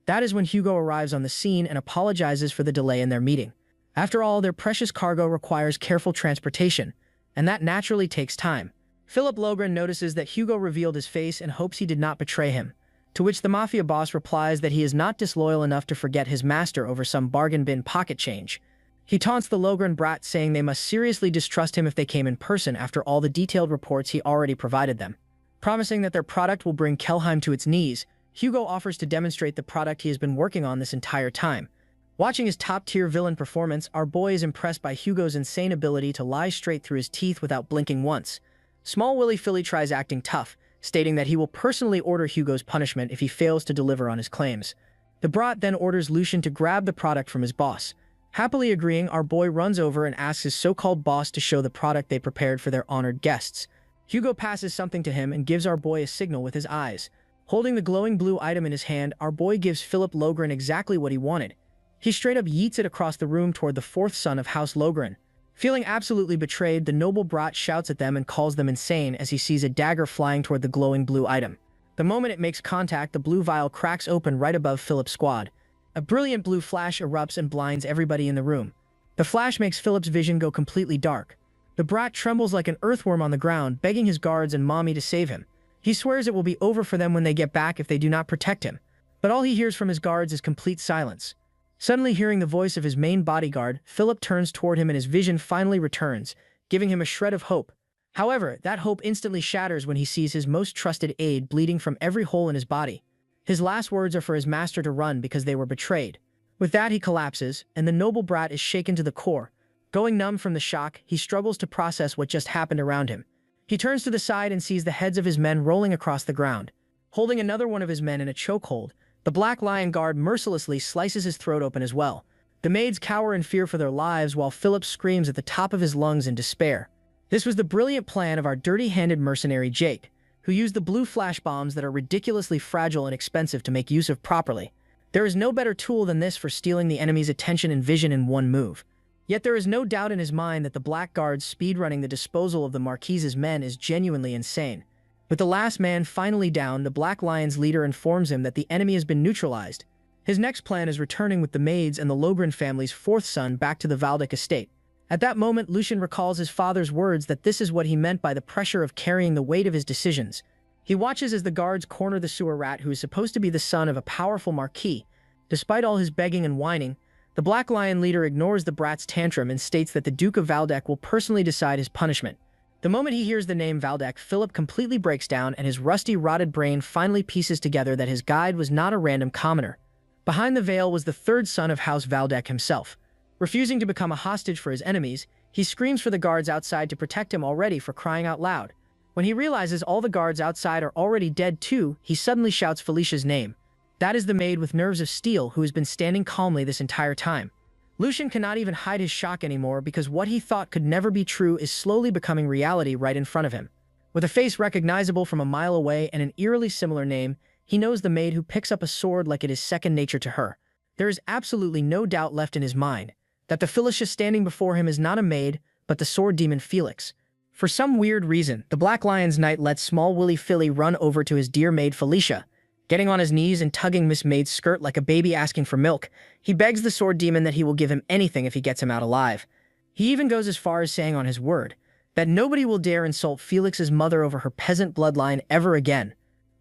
That is when Hugo arrives on the scene and apologizes for the delay in their meeting. After all, their precious cargo requires careful transportation, and that naturally takes time. Philip Logren notices that Hugo revealed his face and hopes he did not betray him, to which the mafia boss replies that he is not disloyal enough to forget his master over some bargain bin pocket change. He taunts the Logren brat, saying they must seriously distrust him if they came in person after all the detailed reports he already provided them. Promising that their product will bring Kelheim to its knees, Hugo offers to demonstrate the product he has been working on this entire time. Watching his top-tier villain performance, our boy is impressed by Hugo's insane ability to lie straight through his teeth without blinking once. Small Willy Philly tries acting tough, stating that he will personally order Hugo's punishment if he fails to deliver on his claims. The brat then orders Lucian to grab the product from his boss. Happily agreeing, our boy runs over and asks his so-called boss to show the product they prepared for their honored guests. Hugo passes something to him and gives our boy a signal with his eyes. Holding the glowing blue item in his hand, our boy gives Philip Logren exactly what he wanted. He straight up yeets it across the room toward the fourth son of House Logren. Feeling absolutely betrayed, the noble brat shouts at them and calls them insane as he sees a dagger flying toward the glowing blue item. The moment it makes contact, the blue vial cracks open right above Philip's squad. A brilliant blue flash erupts and blinds everybody in the room. The flash makes Philip's vision go completely dark. The brat trembles like an earthworm on the ground, begging his guards and mommy to save him. He swears it will be over for them when they get back if they do not protect him. But all he hears from his guards is complete silence. Suddenly hearing the voice of his main bodyguard, Philip turns toward him and his vision finally returns, giving him a shred of hope. However, that hope instantly shatters when he sees his most trusted aide bleeding from every hole in his body. His last words are for his master to run because they were betrayed. With that, he collapses, and the noble brat is shaken to the core. Going numb from the shock, he struggles to process what just happened around him. He turns to the side and sees the heads of his men rolling across the ground. Holding another one of his men in a chokehold, the Black Lion guard mercilessly slices his throat open as well. The maids cower in fear for their lives while Philip screams at the top of his lungs in despair. This was the brilliant plan of our dirty-handed mercenary Jake, who used the blue flash bombs that are ridiculously fragile and expensive to make use of properly. There is no better tool than this for stealing the enemy's attention and vision in one move. Yet there is no doubt in his mind that the Black Guard's speedrunning the disposal of the Marquise's men is genuinely insane. With the last man finally down, the Black Lion's leader informs him that the enemy has been neutralized. His next plan is returning with the maids and the Logren family's fourth son back to the Valdek estate. At that moment, Lucian recalls his father's words that this is what he meant by the pressure of carrying the weight of his decisions. He watches as the guards corner the sewer rat who is supposed to be the son of a powerful marquis. Despite all his begging and whining, The Black Lion leader ignores the brat's tantrum and states that the Duke of Valdek will personally decide his punishment. The moment he hears the name Valdek, Philip completely breaks down and his rusty, rotted brain finally pieces together that his guide was not a random commoner. Behind the veil was the third son of House Valdek himself. Refusing to become a hostage for his enemies, he screams for the guards outside to protect him already for crying out loud. When he realizes all the guards outside are already dead too, he suddenly shouts Felicia's name. That is the maid with nerves of steel who has been standing calmly this entire time. Lucian cannot even hide his shock anymore because what he thought could never be true is slowly becoming reality right in front of him. With a face recognizable from a mile away and an eerily similar name, he knows the maid who picks up a sword like it is second nature to her. There is absolutely no doubt left in his mind that the Felicia standing before him is not a maid, but the sword demon Felix. For some weird reason, the Black Lion's knight lets small Willy Philly run over to his dear maid Felicia. Getting on his knees and tugging Miss Maid's skirt like a baby asking for milk, he begs the sword demon that he will give him anything if he gets him out alive. He even goes as far as saying on his word that nobody will dare insult Felix's mother over her peasant bloodline ever again.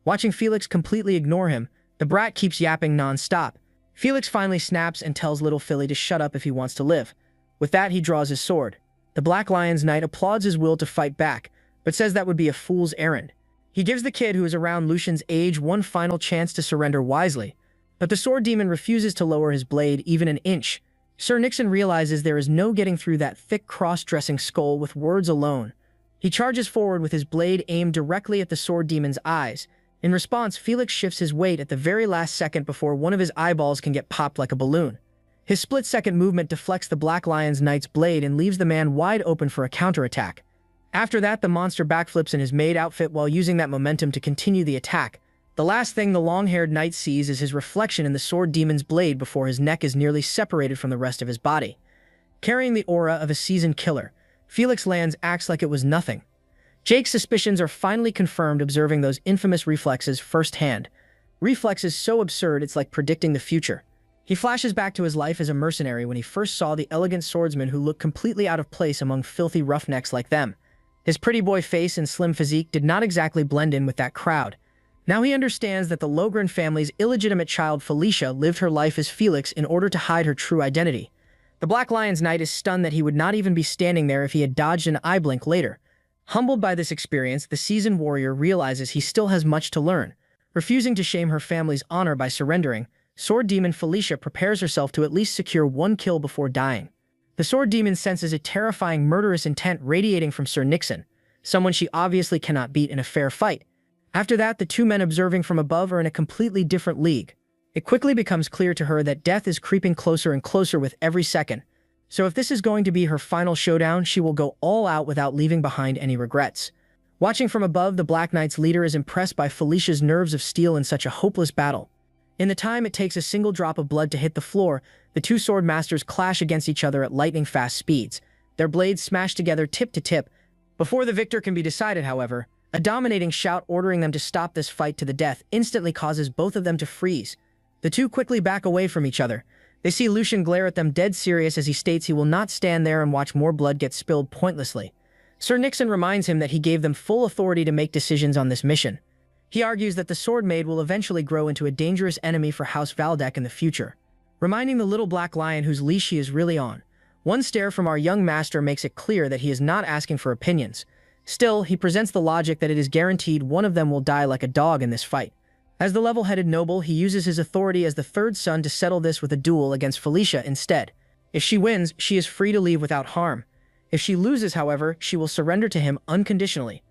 Watching Felix completely ignore him, the brat keeps yapping non-stop. Felix finally snaps and tells little Philly to shut up if he wants to live. With that, he draws his sword. The Black Lion's knight applauds his will to fight back, but says that would be a fool's errand. He gives the kid who is around Lucian's age one final chance to surrender wisely, but the sword demon refuses to lower his blade even an inch. Sir Nixon realizes there is no getting through that thick cross-dressing skull with words alone. He charges forward with his blade aimed directly at the sword demon's eyes. In response, Felix shifts his weight at the very last second before one of his eyeballs can get popped like a balloon. His split-second movement deflects the Black Lion's knight's blade and leaves the man wide open for a counterattack. After that, the monster backflips in his maid outfit while using that momentum to continue the attack. The last thing the long-haired knight sees is his reflection in the sword demon's blade before his neck is nearly separated from the rest of his body. Carrying the aura of a seasoned killer, Felix lands acts like it was nothing. Jake's suspicions are finally confirmed observing those infamous reflexes firsthand. Reflexes so absurd it's like predicting the future. He flashes back to his life as a mercenary when he first saw the elegant swordsman who looked completely out of place among filthy roughnecks like them. His pretty boy face and slim physique did not exactly blend in with that crowd. Now he understands that the Logren family's illegitimate child Felicia lived her life as Felix in order to hide her true identity. The Black Lion's knight is stunned that he would not even be standing there if he had dodged an eye blink later. Humbled by this experience, the seasoned warrior realizes he still has much to learn. Refusing to shame her family's honor by surrendering, sword demon Felicia prepares herself to at least secure one kill before dying. The sword demon senses a terrifying murderous intent radiating from Sir Nixon, someone she obviously cannot beat in a fair fight. After that, the two men observing from above are in a completely different league. It quickly becomes clear to her that death is creeping closer and closer with every second. So if this is going to be her final showdown, she will go all out without leaving behind any regrets. Watching from above, the Black Knight's leader is impressed by Felicia's nerves of steel in such a hopeless battle. In the time it takes a single drop of blood to hit the floor, the two sword masters clash against each other at lightning-fast speeds. Their blades smash together tip to tip. Before the victor can be decided, however, a dominating shout ordering them to stop this fight to the death instantly causes both of them to freeze. The two quickly back away from each other. They see Lucian glare at them dead serious as he states he will not stand there and watch more blood get spilled pointlessly. Sir Nixon reminds him that he gave them full authority to make decisions on this mission. He argues that the sword maid will eventually grow into a dangerous enemy for House Valdek in the future, reminding the little black lion whose leash he is really on. One stare from our young master makes it clear that he is not asking for opinions. Still, he presents the logic that it is guaranteed one of them will die like a dog in this fight. As the level-headed noble, he uses his authority as the third son to settle this with a duel against Felicia instead. If she wins, she is free to leave without harm. If she loses, however, she will surrender to him unconditionally.